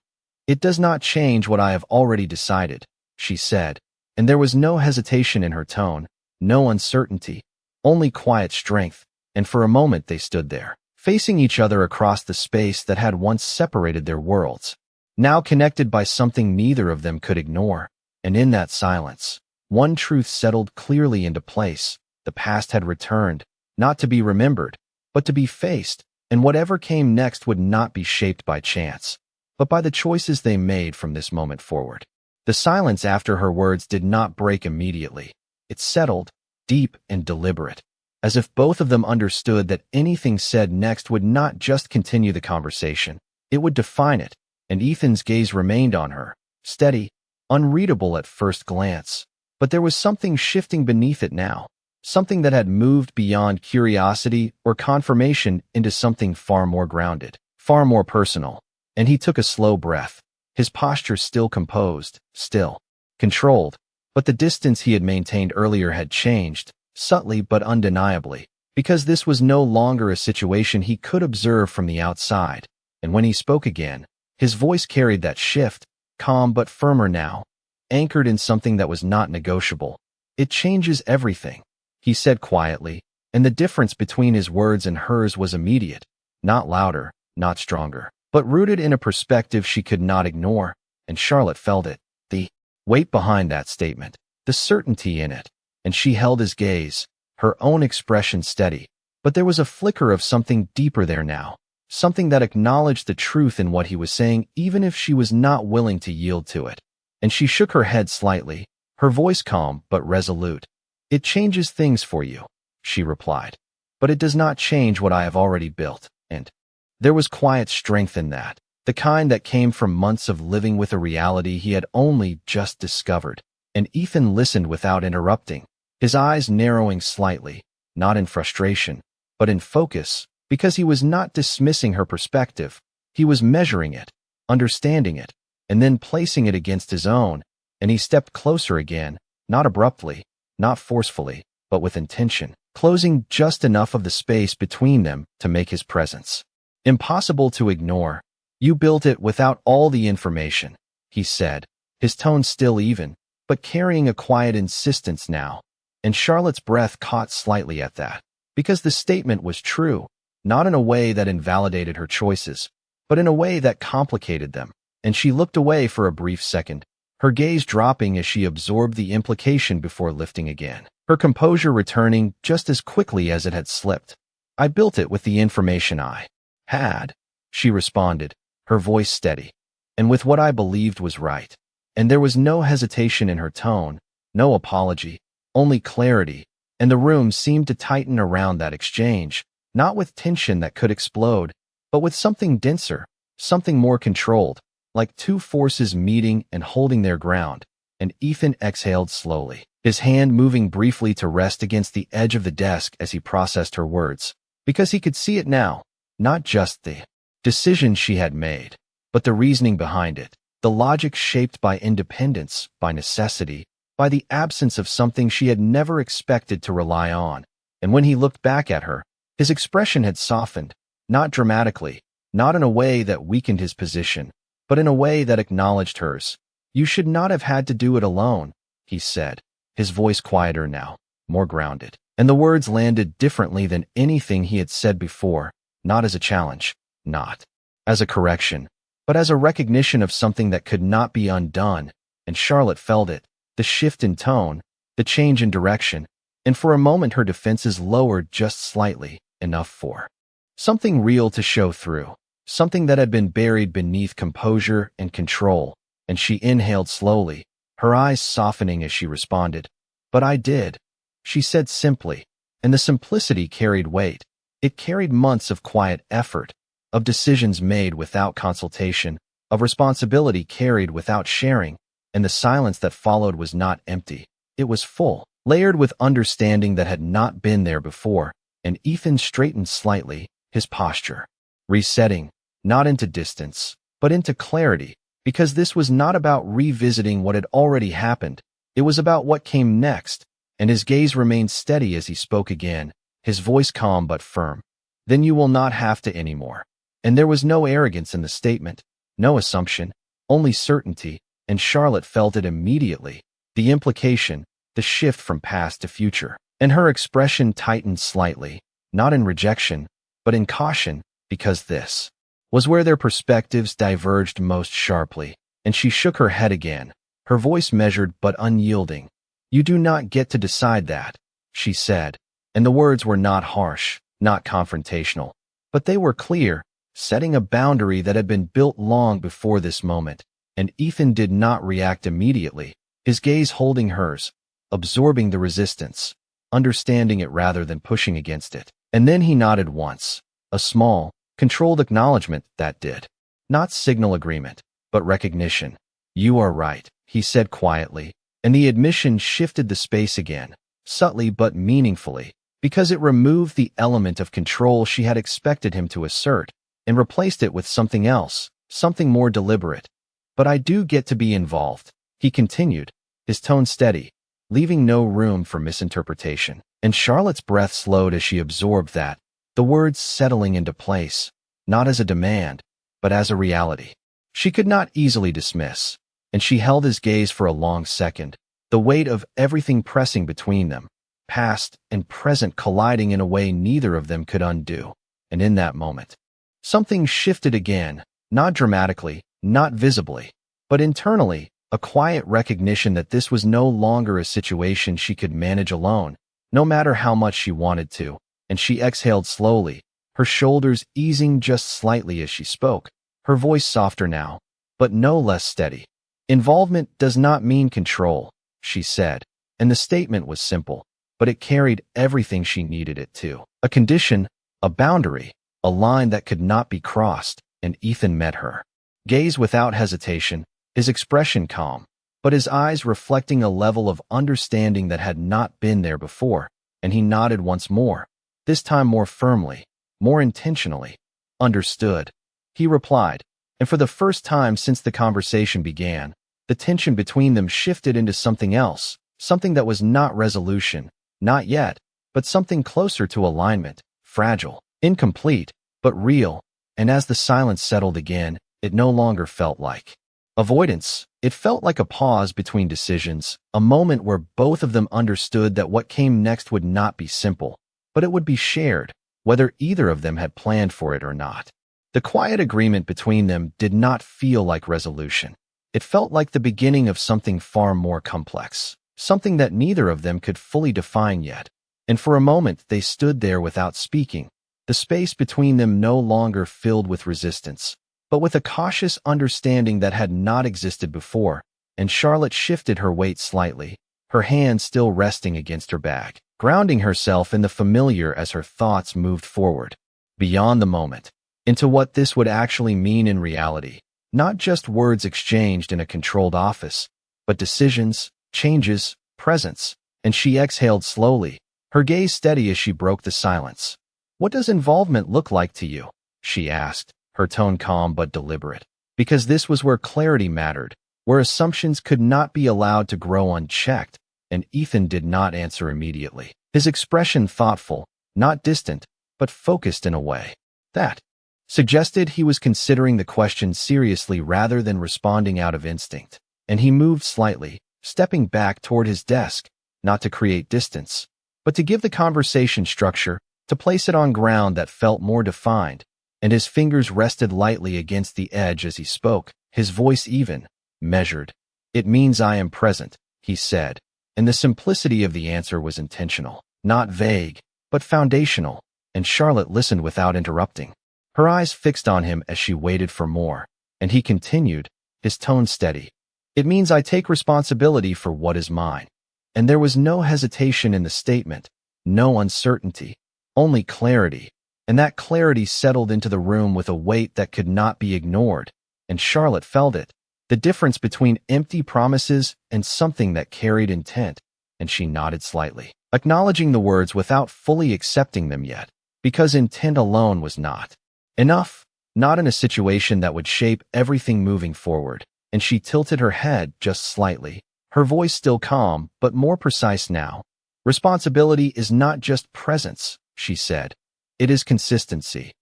"It does not change what I have already decided," she said, and there was no hesitation in her tone, no uncertainty, only quiet strength, and for a moment they stood there, facing each other across the space that had once separated their worlds, now connected by something neither of them could ignore, and in that silence, one truth settled clearly into place. The past had returned, not to be remembered, but to be faced, and whatever came next would not be shaped by chance, but by the choices they made from this moment forward. The silence after her words did not break immediately. It settled, deep and deliberate, as if both of them understood that anything said next would not just continue the conversation, it would define it, and Ethan's gaze remained on her, steady, unreadable at first glance, but there was something shifting beneath it now, something that had moved beyond curiosity or confirmation into something far more grounded, far more personal, and he took a slow breath, his posture still composed, still controlled, but the distance he had maintained earlier had changed, subtly but undeniably, because this was no longer a situation he could observe from the outside, and when he spoke again, his voice carried that shift, calm but firmer now, anchored in something that was not negotiable. "It changes everything," he said quietly, and the difference between his words and hers was immediate, not louder, not stronger, but rooted in a perspective she could not ignore, and Charlotte felt it, the weight behind that statement, the certainty in it, and she held his gaze, her own expression steady, but there was a flicker of something deeper there now, something that acknowledged the truth in what he was saying even if she was not willing to yield to it, and she shook her head slightly, her voice calm but resolute. "It changes things for you," she replied, "but it does not change what I have already built," and there was quiet strength in that, the kind that came from months of living with a reality he had only just discovered, and Ethan listened without interrupting, his eyes narrowing slightly, not in frustration, but in focus, because he was not dismissing her perspective, he was measuring it, understanding it, and then placing it against his own, and he stepped closer again, not abruptly, not forcefully, but with intention, closing just enough of the space between them to make his presence impossible to ignore. "You built it without all the information," he said, his tone still even, but carrying a quiet insistence now, and Charlotte's breath caught slightly at that, because the statement was true, not in a way that invalidated her choices, but in a way that complicated them, and she looked away for a brief second, her gaze dropping as she absorbed the implication before lifting again, her composure returning just as quickly as it had slipped. "I built it with the information I had," she responded, her voice steady, "and with what I believed was right." And there was no hesitation in her tone, no apology, only clarity, and the room seemed to tighten around that exchange, not with tension that could explode, but with something denser, something more controlled, like two forces meeting and holding their ground, and Ethan exhaled slowly, his hand moving briefly to rest against the edge of the desk as he processed her words, because he could see it now, not just the decision she had made, but the reasoning behind it, the logic shaped by independence, by necessity, by the absence of something she had never expected to rely on. And when he looked back at her, his expression had softened, not dramatically, not in a way that weakened his position, but in a way that acknowledged hers. "You should not have had to do it alone," he said, his voice quieter now, more grounded, and the words landed differently than anything he had said before, not as a challenge, not as a correction, but as a recognition of something that could not be undone, and Charlotte felt it, the shift in tone, the change in direction, and for a moment her defenses lowered just slightly, enough for something real to show through, something that had been buried beneath composure and control, and she inhaled slowly, her eyes softening as she responded. "But I did," she said simply, and the simplicity carried weight. It carried months of quiet effort, of decisions made without consultation, of responsibility carried without sharing, and the silence that followed was not empty. It was full, layered with understanding that had not been there before, and Ethan straightened slightly, his posture resetting, not into distance, but into clarity, because this was not about revisiting what had already happened. It was about what came next, and his gaze remained steady as he spoke again, his voice calm but firm. "Then you will not have to anymore." And there was no arrogance in the statement, no assumption, only certainty, and Charlotte felt it immediately, the implication, the shift from past to future. And her expression tightened slightly, not in rejection, but in caution, because this was where their perspectives diverged most sharply, and she shook her head again, her voice measured but unyielding. "You do not get to decide that," she said, and the words were not harsh, not confrontational, but they were clear, setting a boundary that had been built long before this moment, and Ethan did not react immediately, his gaze holding hers, absorbing the resistance, understanding it rather than pushing against it. And then he nodded once, a small, controlled acknowledgement that did not signal agreement, but recognition. "You are right," he said quietly, and the admission shifted the space again, subtly but meaningfully, because it removed the element of control she had expected him to assert, and replaced it with something else, something more deliberate. "But I do get to be involved," he continued, his tone steady, leaving no room for misinterpretation. And Charlotte's breath slowed as she absorbed that, the words settling into place, not as a demand, but as a reality she could not easily dismiss. And she held his gaze for a long second, the weight of everything pressing between them, past and present colliding in a way neither of them could undo. And in that moment, something shifted again, not dramatically, not visibly, but internally, a quiet recognition that this was no longer a situation she could manage alone, no matter how much she wanted to, and she exhaled slowly, her shoulders easing just slightly as she spoke, her voice softer now, but no less steady. "Involvement does not mean control," she said, and the statement was simple, but it carried everything she needed it to. A condition, a boundary, a line that could not be crossed, and Ethan met her gaze without hesitation, his expression calm, but his eyes reflecting a level of understanding that had not been there before, and he nodded once more, this time more firmly, more intentionally. "Understood," he replied, and for the first time since the conversation began, the tension between them shifted into something else, something that was not resolution, not yet, but something closer to alignment, fragile, incomplete, but real, and as the silence settled again, it no longer felt like avoidance. It felt like a pause between decisions, a moment where both of them understood that what came next would not be simple, but it would be shared, whether either of them had planned for it or not. The quiet agreement between them did not feel like resolution. It felt like the beginning of something far more complex, something that neither of them could fully define yet. And for a moment they stood there without speaking, the space between them no longer filled with resistance, but with a cautious understanding that had not existed before, and Charlotte shifted her weight slightly, her hand still resting against her back, grounding herself in the familiar as her thoughts moved forward, beyond the moment, into what this would actually mean in reality, not just words exchanged in a controlled office, but decisions, changes, presence, and she exhaled slowly, her gaze steady as she broke the silence. "What does involvement look like to you?" she asked, her tone calm but deliberate, because this was where clarity mattered, where assumptions could not be allowed to grow unchecked, and Ethan did not answer immediately, his expression thoughtful, not distant, but focused in a way that suggested he was considering the question seriously rather than responding out of instinct, and he moved slightly, stepping back toward his desk, not to create distance, but to give the conversation structure, to place it on ground that felt more defined, and his fingers rested lightly against the edge as he spoke, his voice even, measured. "It means I am present," he said, and the simplicity of the answer was intentional, not vague, but foundational, and Charlotte listened without interrupting. Her eyes fixed on him as she waited for more, and he continued, his tone steady. "It means I take responsibility for what is mine." And there was no hesitation in the statement, no uncertainty, only clarity, and that clarity settled into the room with a weight that could not be ignored, and Charlotte felt it, the difference between empty promises and something that carried intent, and she nodded slightly, acknowledging the words without fully accepting them yet, because intent alone was not enough, not in a situation that would shape everything moving forward, and she tilted her head just slightly, her voice still calm but more precise now. "Responsibility is not just presence," she said. "It is consistency."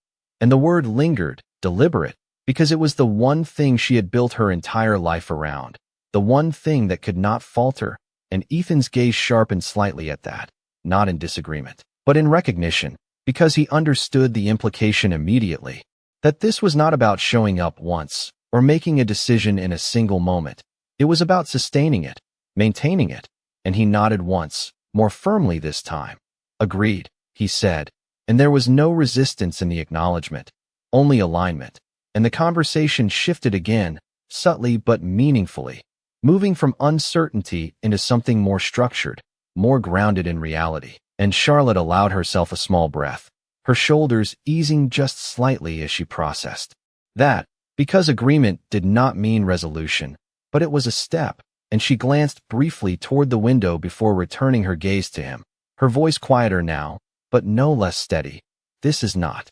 And the word lingered, deliberate, because it was the one thing she had built her entire life around, the one thing that could not falter, and Ethan's gaze sharpened slightly at that, not in disagreement, but in recognition, because he understood the implication immediately, that this was not about showing up once, or making a decision in a single moment. It was about sustaining it, maintaining it, and he nodded once, more firmly this time. "Agreed," he said, and there was no resistance in the acknowledgement, only alignment, and the conversation shifted again, subtly but meaningfully, moving from uncertainty into something more structured, more grounded in reality, and Charlotte allowed herself a small breath, her shoulders easing just slightly as she processed that, because agreement did not mean resolution, but it was a step, and she glanced briefly toward the window before returning her gaze to him, her voice quieter now, but no less steady. "This is not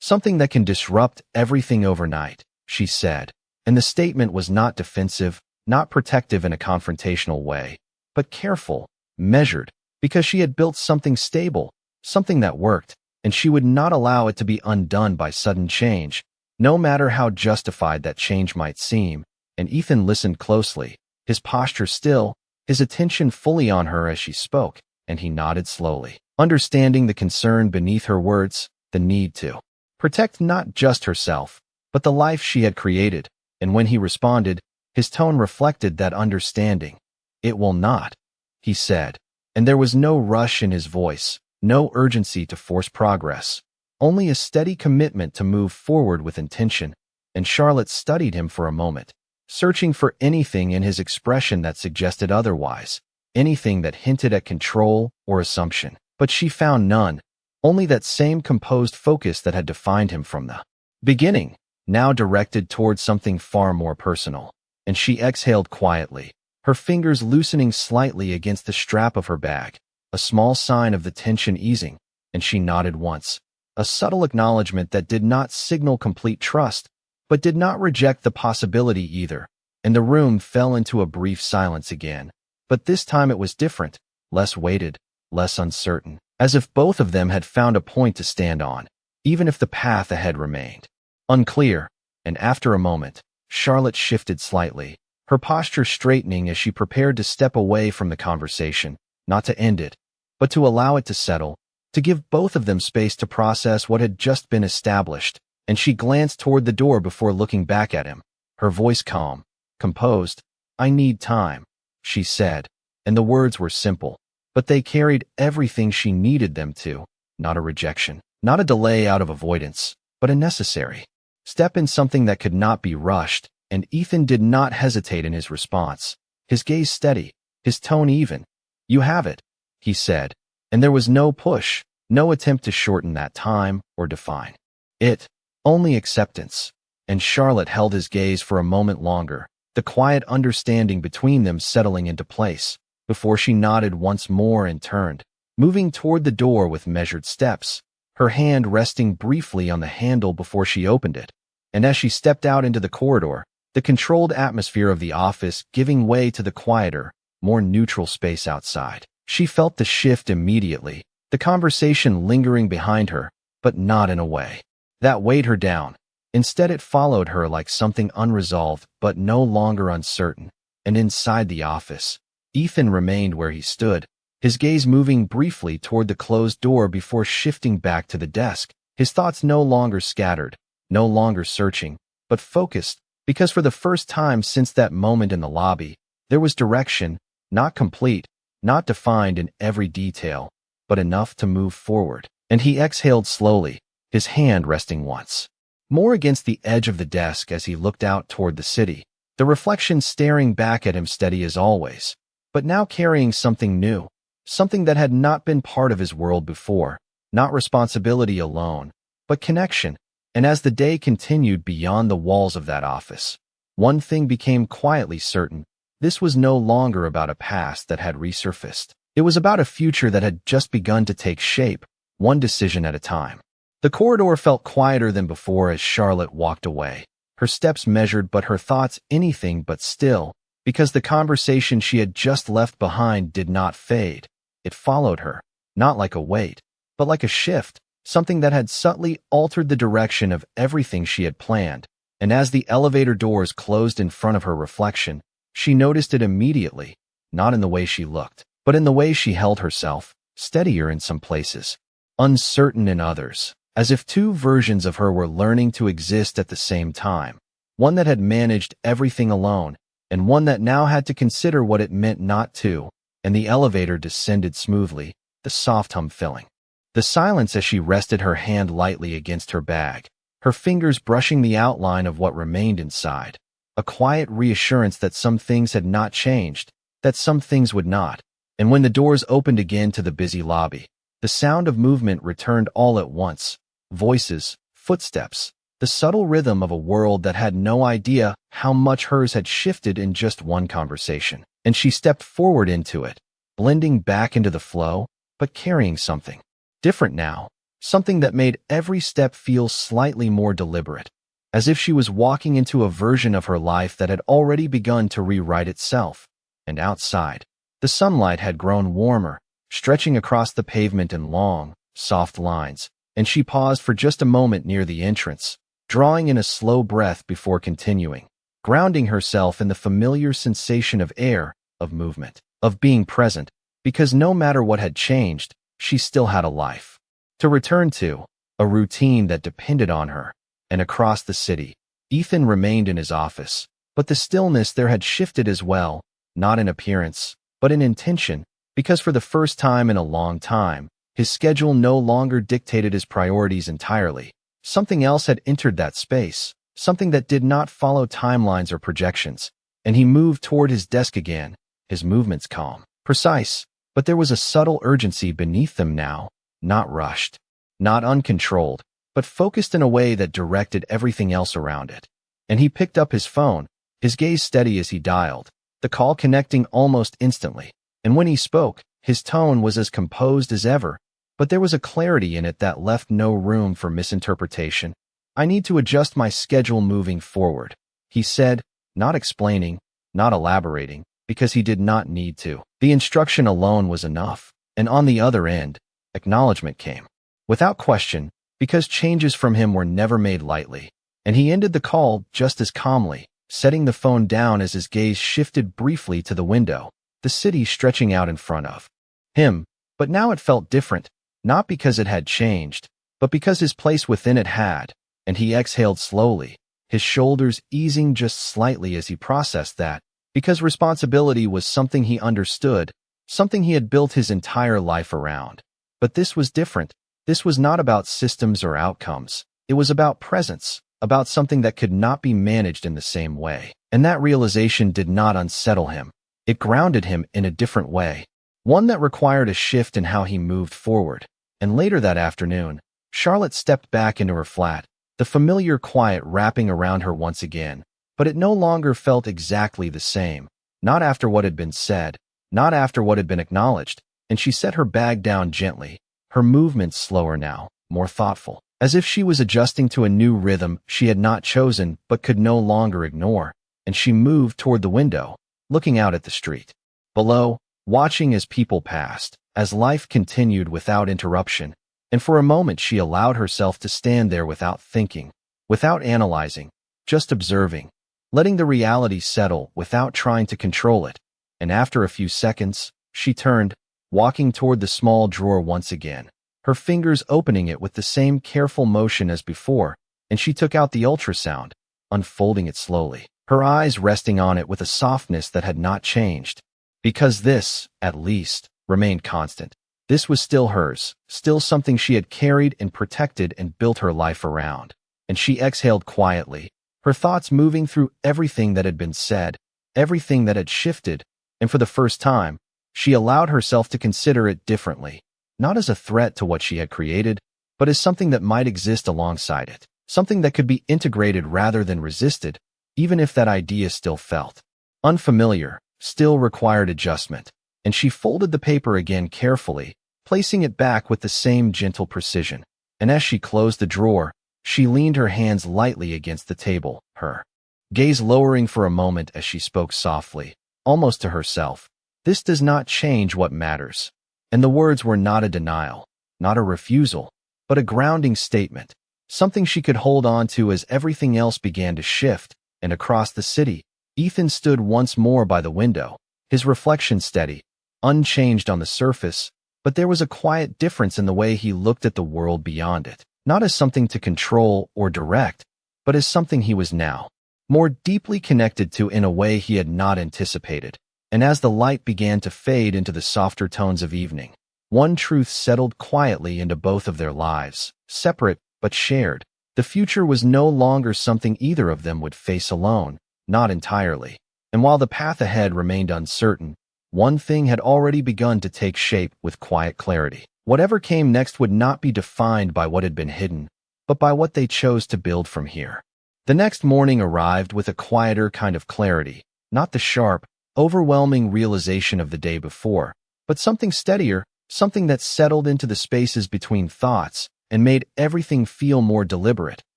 something that can disrupt everything overnight," she said, and the statement was not defensive, not protective in a confrontational way, but careful, measured, because she had built something stable, something that worked, and she would not allow it to be undone by sudden change, no matter how justified that change might seem. And Ethan listened closely, his posture still, his attention fully on her as she spoke, and he nodded slowly, understanding the concern beneath her words, the need to protect not just herself, but the life she had created, and when he responded, his tone reflected that understanding. "It will not," he said, and there was no rush in his voice, no urgency to force progress, only a steady commitment to move forward with intention, and Charlotte studied him for a moment, searching for anything in his expression that suggested otherwise, anything that hinted at control or assumption, but she found none, only that same composed focus that had defined him from the beginning, now directed towards something far more personal. And she exhaled quietly, her fingers loosening slightly against the strap of her bag, a small sign of the tension easing, and she nodded once, a subtle acknowledgement that did not signal complete trust, but did not reject the possibility either, and the room fell into a brief silence again. But this time it was different, less weighted, less uncertain, as if both of them had found a point to stand on, even if the path ahead remained unclear. And after a moment, Charlotte shifted slightly, her posture straightening as she prepared to step away from the conversation, not to end it, but to allow it to settle, to give both of them space to process what had just been established. And she glanced toward the door before looking back at him, her voice calm, composed. "I need time," she said, and the words were simple, but they carried everything she needed them to, not a rejection, not a delay out of avoidance, but a necessary step in something that could not be rushed. And Ethan did not hesitate in his response, his gaze steady, his tone even. "You have it," he said, and there was no push, no attempt to shorten that time or define it, only acceptance. And Charlotte held his gaze for a moment longer, the quiet understanding between them settling into place, before she nodded once more and turned, moving toward the door with measured steps, her hand resting briefly on the handle before she opened it. And as she stepped out into the corridor, the controlled atmosphere of the office giving way to the quieter, more neutral space outside, she felt the shift immediately, the conversation lingering behind her, but not in a way that weighed her down. Instead, it followed her like something unresolved but no longer uncertain. And inside the office, Ethan remained where he stood, his gaze moving briefly toward the closed door before shifting back to the desk, his thoughts no longer scattered, no longer searching, but focused, because for the first time since that moment in the lobby, There was direction, not complete, not defined in every detail, but enough to move forward. And he exhaled slowly, his hand resting once more against the edge of the desk as he looked out toward the city, the reflection staring back at him steady as always, but now carrying something new, something that had not been part of his world before, not responsibility alone, but connection. And as the day continued beyond the walls of that office, one thing became quietly certain. This was no longer about a past that had resurfaced. It was about a future that had just begun to take shape, one decision at a time. The corridor felt quieter than before as Charlotte walked away, her steps measured but her thoughts anything but still, because the conversation she had just left behind did not fade. It followed her, not like a weight, but like a shift, something that had subtly altered the direction of everything she had planned. And as the elevator doors closed in front of her reflection, she noticed it immediately, not in the way she looked, but in the way she held herself, steadier in some places, uncertain in others, as if two versions of her were learning to exist at the same time, one that had managed everything alone, and one that now had to consider what it meant not to. And the elevator descended smoothly, the soft hum filling the silence as she rested her hand lightly against her bag, her fingers brushing the outline of what remained inside, a quiet reassurance that some things had not changed, that some things would not. And when the doors opened again to the busy lobby, the sound of movement returned all at once, voices, footsteps, the subtle rhythm of a world that had no idea how much hers had shifted in just one conversation. And she stepped forward into it, blending back into the flow, but carrying something different now, something that made every step feel slightly more deliberate, as if she was walking into a version of her life that had already begun to rewrite itself. And outside, the sunlight had grown warmer, stretching across the pavement in long, soft lines, and she paused for just a moment near the entrance, drawing in a slow breath before continuing, grounding herself in the familiar sensation of air, of movement, of being present, because no matter what had changed, she still had a life to return to, a routine that depended on her. And across the city, Ethan remained in his office, but the stillness there had shifted as well, not in appearance, but in intention, because for the first time in a long time, his schedule no longer dictated his priorities entirely. Something else had entered that space, something that did not follow timelines or projections, and he moved toward his desk again, his movements calm, precise, but there was a subtle urgency beneath them now, not rushed, not uncontrolled, but focused in a way that directed everything else around it. And he picked up his phone, his gaze steady as he dialed, the call connecting almost instantly. And when he spoke, his tone was as composed as ever, but there was a clarity in it that left no room for misinterpretation. "I need to adjust my schedule moving forward," he said, not explaining, not elaborating, because he did not need to. The instruction alone was enough, and on the other end, acknowledgement came. Without question, because changes from him were never made lightly, and he ended the call just as calmly, setting the phone down as his gaze shifted briefly to the window, the city stretching out in front of him. But now it felt different, not because it had changed, but because his place within it had, and he exhaled slowly, his shoulders easing just slightly as he processed that, because responsibility was something he understood, something he had built his entire life around. But this was different. This was not about systems or outcomes. It was about presence, about something that could not be managed in the same way. And that realization did not unsettle him. It grounded him in a different way, one that required a shift in how he moved forward. And later that afternoon, Charlotte stepped back into her flat, the familiar quiet wrapping around her once again. But it no longer felt exactly the same, not after what had been said, not after what had been acknowledged, and she set her bag down gently, her movements slower now, more thoughtful, as if she was adjusting to a new rhythm she had not chosen but could no longer ignore, and she moved toward the window, looking out at the street below, watching as people passed, as life continued without interruption, and for a moment she allowed herself to stand there without thinking, without analyzing, just observing, letting the reality settle without trying to control it. And after a few seconds, she turned, walking toward the small drawer once again, her fingers opening it with the same careful motion as before, and she took out the ultrasound, unfolding it slowly. her eyes resting on it with a softness that had not changed. Because this, at least, remained constant. This was still hers, still something she had carried and protected and built her life around. And she exhaled quietly, her thoughts moving through everything that had been said, everything that had shifted, and for the first time, she allowed herself to consider it differently, not as a threat to what she had created, but as something that might exist alongside it, something that could be integrated rather than resisted, even if that idea still felt unfamiliar, still required adjustment. And she folded the paper again carefully, placing it back with the same gentle precision. And as she closed the drawer, she leaned her hands lightly against the table, her gaze lowering for a moment as she spoke softly, almost to herself. This does not change what matters. And the words were not a denial, not a refusal, but a grounding statement, something she could hold on to as everything else began to shift. And across the city, Ethan stood once more by the window, his reflection steady, unchanged on the surface, but there was a quiet difference in the way he looked at the world beyond it, not as something to control or direct, but as something he was now more deeply connected to in a way he had not anticipated. And as the light began to fade into the softer tones of evening, one truth settled quietly into both of their lives, separate but shared. The future was no longer something either of them would face alone, not entirely. And while the path ahead remained uncertain, one thing had already begun to take shape with quiet clarity. Whatever came next would not be defined by what had been hidden, but by what they chose to build from here. The next morning arrived with a quieter kind of clarity, not the sharp, overwhelming realization of the day before, but something steadier, something that settled into the spaces between thoughts and made everything feel more deliberate.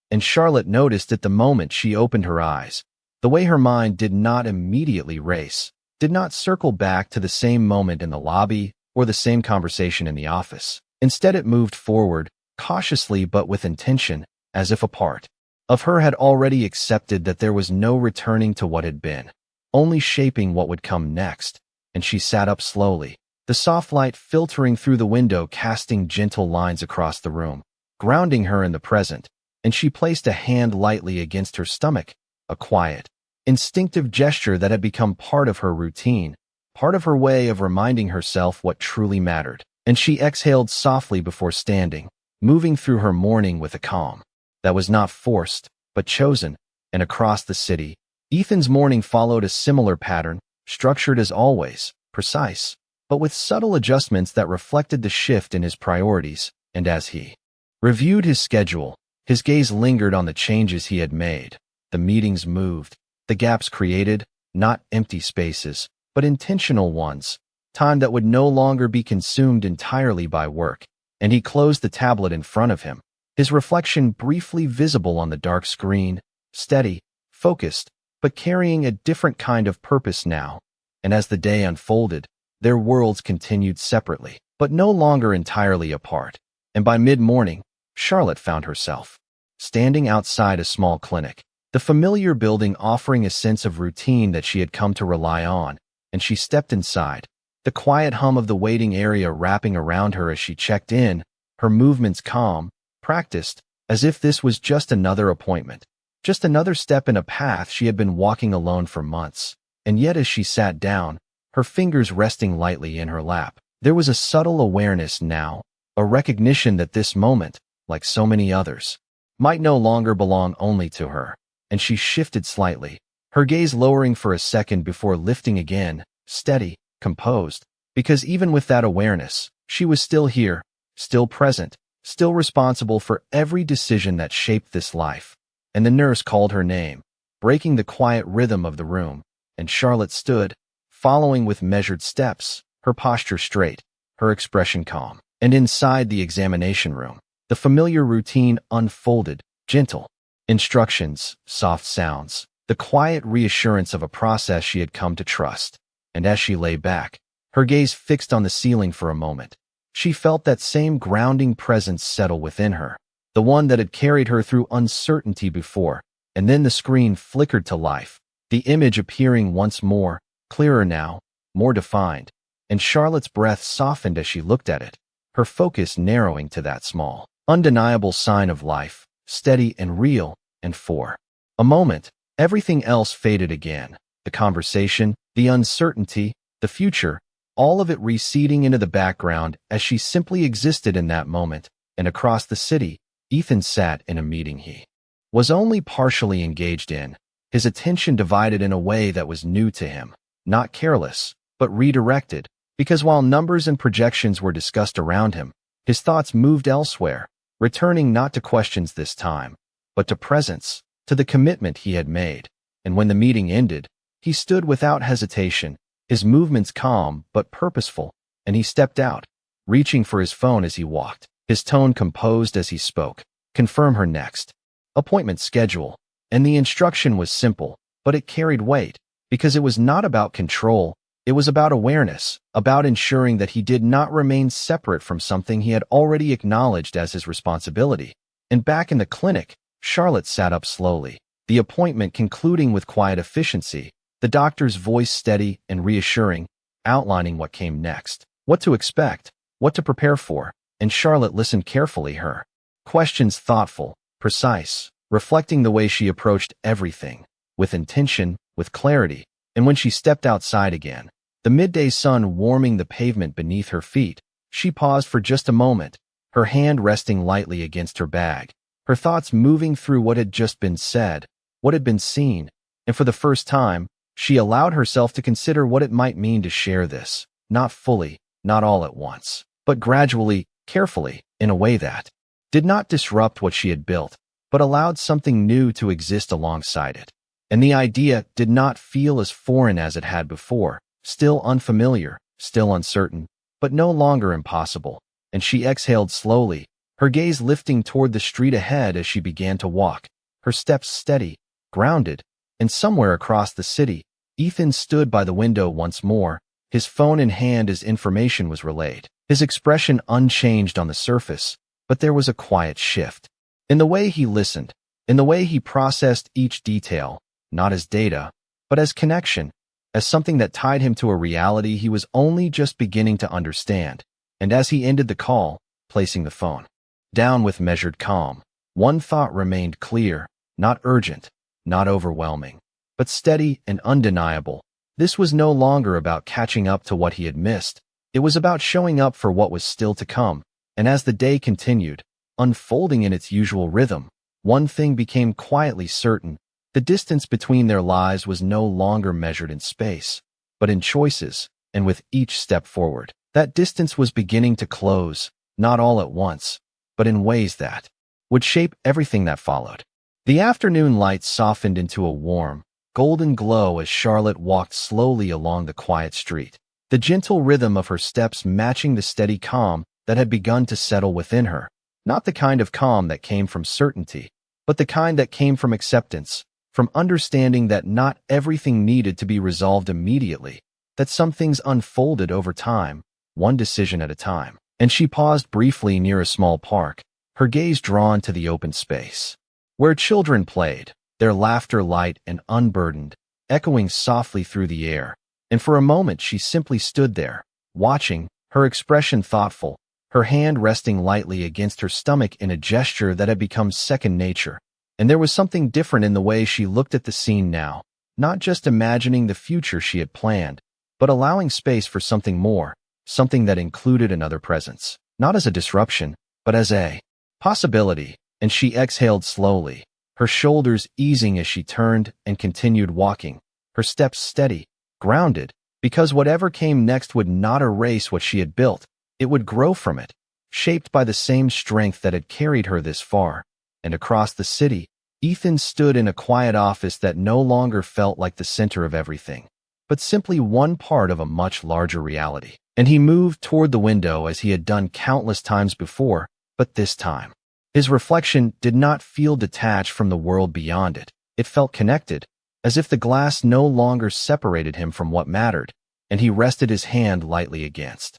And Charlotte noticed at the moment she opened her eyes, the way her mind did not immediately race, did not circle back to the same moment in the lobby or the same conversation in the office. Instead, it moved forward, cautiously but with intention, as if a part of her had already accepted that there was no returning to what had been, only shaping what would come next. And she sat up slowly, the soft light filtering through the window casting gentle lines across the room, grounding her in the present. And she placed a hand lightly against her stomach, a quiet, instinctive gesture that had become part of her routine, part of her way of reminding herself what truly mattered. And she exhaled softly before standing, moving through her morning with a calm that was not forced, but chosen. And across the city, Ethan's morning followed a similar pattern, structured as always, precise, but with subtle adjustments that reflected the shift in his priorities. And as he reviewed his schedule, his gaze lingered on the changes he had made. The meetings moved, the gaps created, not empty spaces, but intentional ones, time that would no longer be consumed entirely by work. And he closed the tablet in front of him, his reflection briefly visible on the dark screen, steady, focused, but carrying a different kind of purpose now. And as the day unfolded, their worlds continued separately, but no longer entirely apart. And by mid-morning, Charlotte found herself standing outside a small clinic, the familiar building offering a sense of routine that she had come to rely on. And she stepped inside, the quiet hum of the waiting area wrapping around her as she checked in, her movements calm, practiced, as if this was just another appointment, just another step in a path she had been walking alone for months. And yet as she sat down, her fingers resting lightly in her lap, there was a subtle awareness now, a recognition that this moment, like so many others, might no longer belong only to her. And she shifted slightly, her gaze lowering for a second before lifting again, steady, composed, because even with that awareness, she was still here, still present, still responsible for every decision that shaped this life. And the nurse called her name, breaking the quiet rhythm of the room, and Charlotte stood, following with measured steps, her posture straight, her expression calm. And inside the examination room, the familiar routine unfolded, gentle instructions, soft sounds, the quiet reassurance of a process she had come to trust. And as she lay back, her gaze fixed on the ceiling for a moment, she felt that same grounding presence settle within her, the one that had carried her through uncertainty before. And then the screen flickered to life, the image appearing once more, clearer now, more defined. And Charlotte's breath softened as she looked at it, her focus narrowing to that small, undeniable sign of life, steady and real. And for a moment, Everything else faded again. The conversation, the uncertainty, the future, all of it receding into the background as she simply existed in that moment. And across the city, Ethan sat in a meeting he was only partially engaged in, his attention divided in a way that was new to him, not careless, but redirected, because while numbers and projections were discussed around him, his thoughts moved elsewhere, returning not to questions this time, but to presence, to the commitment he had made. And when the meeting ended, he stood without hesitation, his movements calm but purposeful, and he stepped out, reaching for his phone as he walked, his tone composed as he spoke. Confirm her next appointment schedule. And the instruction was simple, but it carried weight, because it was not about control, it was about awareness, about ensuring that he did not remain separate from something he had already acknowledged as his responsibility. And back in the clinic, Charlotte sat up slowly, the appointment concluding with quiet efficiency, the doctor's voice steady and reassuring, outlining what came next, what to expect, what to prepare for, and Charlotte listened carefully, her questions thoughtful, precise, reflecting the way she approached everything, with intention, with clarity. And when she stepped outside again, the midday sun warming the pavement beneath her feet, she paused for just a moment, her hand resting lightly against her bag, her thoughts moving through what had just been said, what had been seen, and for the first time, she allowed herself to consider what it might mean to share this, not fully, not all at once, but gradually, carefully, in a way that did not disrupt what she had built, but allowed something new to exist alongside it. And the idea did not feel as foreign as it had before, still unfamiliar, still uncertain, but no longer impossible. And she exhaled slowly, her gaze lifting toward the street ahead as she began to walk, her steps steady, grounded. And somewhere across the city, Ethan stood by the window once more, his phone in hand as information was relayed, his expression unchanged on the surface, but there was a quiet shift in the way he listened, in the way he processed each detail, not as data, but as connection, as something that tied him to a reality he was only just beginning to understand. And as he ended the call, placing the phone down with measured calm, one thought remained clear, not urgent, not overwhelming, but steady and undeniable. This was no longer about catching up to what he had missed. It was about showing up for what was still to come. And as the day continued, unfolding in its usual rhythm, one thing became quietly certain. The distance between their lives was no longer measured in space, but in choices, and with each step forward, that distance was beginning to close, not all at once, but in ways that would shape everything that followed. The afternoon light softened into a warm, golden glow as Charlotte walked slowly along the quiet street, the gentle rhythm of her steps matching the steady calm that had begun to settle within her, not the kind of calm that came from certainty, but the kind that came from acceptance, from understanding that not everything needed to be resolved immediately, that some things unfolded over time, one decision at a time. And she paused briefly near a small park, her gaze drawn to the open space, where children played, their laughter light and unburdened, echoing softly through the air. And for a moment she simply stood there, watching, her expression thoughtful, her hand resting lightly against her stomach in a gesture that had become second nature. And there was something different in the way she looked at the scene now, not just imagining the future she had planned, but allowing space for something more, something that included another presence, not as a disruption, but as a possibility. And she exhaled slowly, her shoulders easing as she turned and continued walking, her steps steady, grounded, because whatever came next would not erase what she had built. It would grow from it, shaped by the same strength that had carried her this far. And across the city, Ethan stood in a quiet office that no longer felt like the center of everything, but simply one part of a much larger reality. And he moved toward the window as he had done countless times before, but this time, his reflection did not feel detached from the world beyond it. It felt connected, as if the glass no longer separated him from what mattered, and he rested his hand lightly against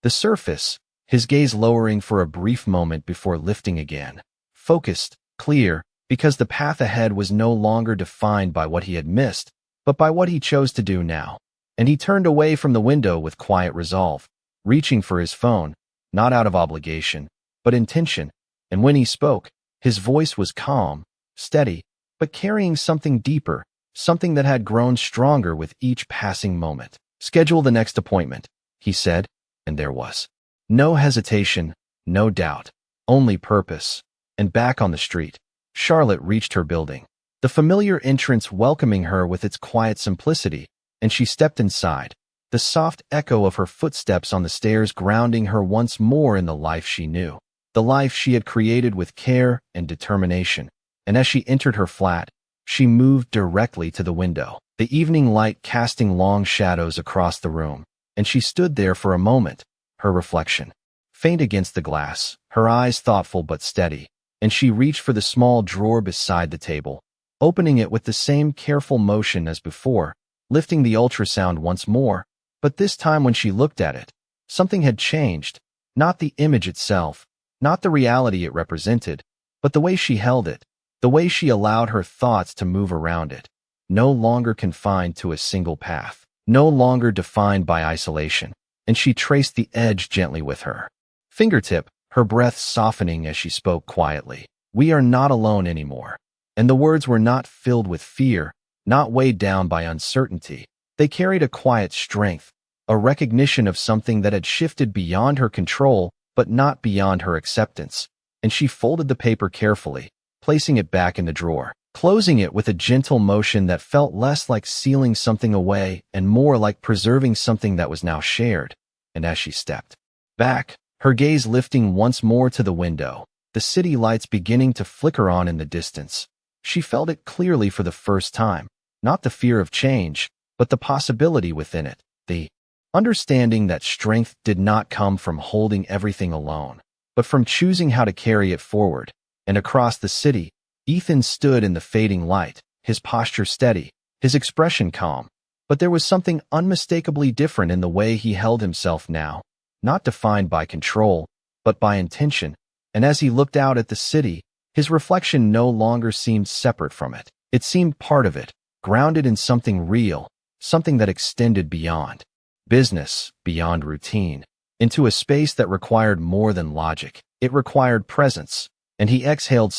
the surface, his gaze lowering for a brief moment before lifting again, focused, clear, because the path ahead was no longer defined by what he had missed, but by what he chose to do now. And he turned away from the window with quiet resolve, reaching for his phone, not out of obligation, but intention. And when he spoke, his voice was calm, steady, but carrying something deeper, something that had grown stronger with each passing moment. "Schedule the next appointment," he said, and there was no hesitation, no doubt, only purpose. And back on the street, Charlotte reached her building, the familiar entrance welcoming her with its quiet simplicity, and she stepped inside, the soft echo of her footsteps on the stairs grounding her once more in the life she knew, the life she had created with care and determination. And as she entered her flat, she moved directly to the window, the evening light casting long shadows across the room, and she stood there for a moment, her reflection faint against the glass, her eyes thoughtful but steady, and she reached for the small drawer beside the table, opening it with the same careful motion as before, lifting the ultrasound once more. But this time when she looked at it, something had changed, not the image itself, not the reality it represented, but the way she held it, the way she allowed her thoughts to move around it, no longer confined to a single path, no longer defined by isolation. And she traced the edge gently with her fingertip, her breath softening as she spoke quietly. "We are not alone anymore." And the words were not filled with fear, not weighed down by uncertainty. They carried a quiet strength, a recognition of something that had shifted beyond her control, but not beyond her acceptance. And she folded the paper carefully, placing it back in the drawer, closing it with a gentle motion that felt less like sealing something away and more like preserving something that was now shared. And as she stepped back, her gaze lifting once more to the window, the city lights beginning to flicker on in the distance, she felt it clearly for the first time, not the fear of change, but the possibility within it, the understanding that strength did not come from holding everything alone, but from choosing how to carry it forward. And across the city, Ethan stood in the fading light, his posture steady, his expression calm. But there was something unmistakably different in the way he held himself now, not defined by control, but by intention. And as he looked out at the city, his reflection no longer seemed separate from it. It seemed part of it, grounded in something real, something that extended beyond business, beyond routine, into a space that required more than logic. It required presence. And he exhaled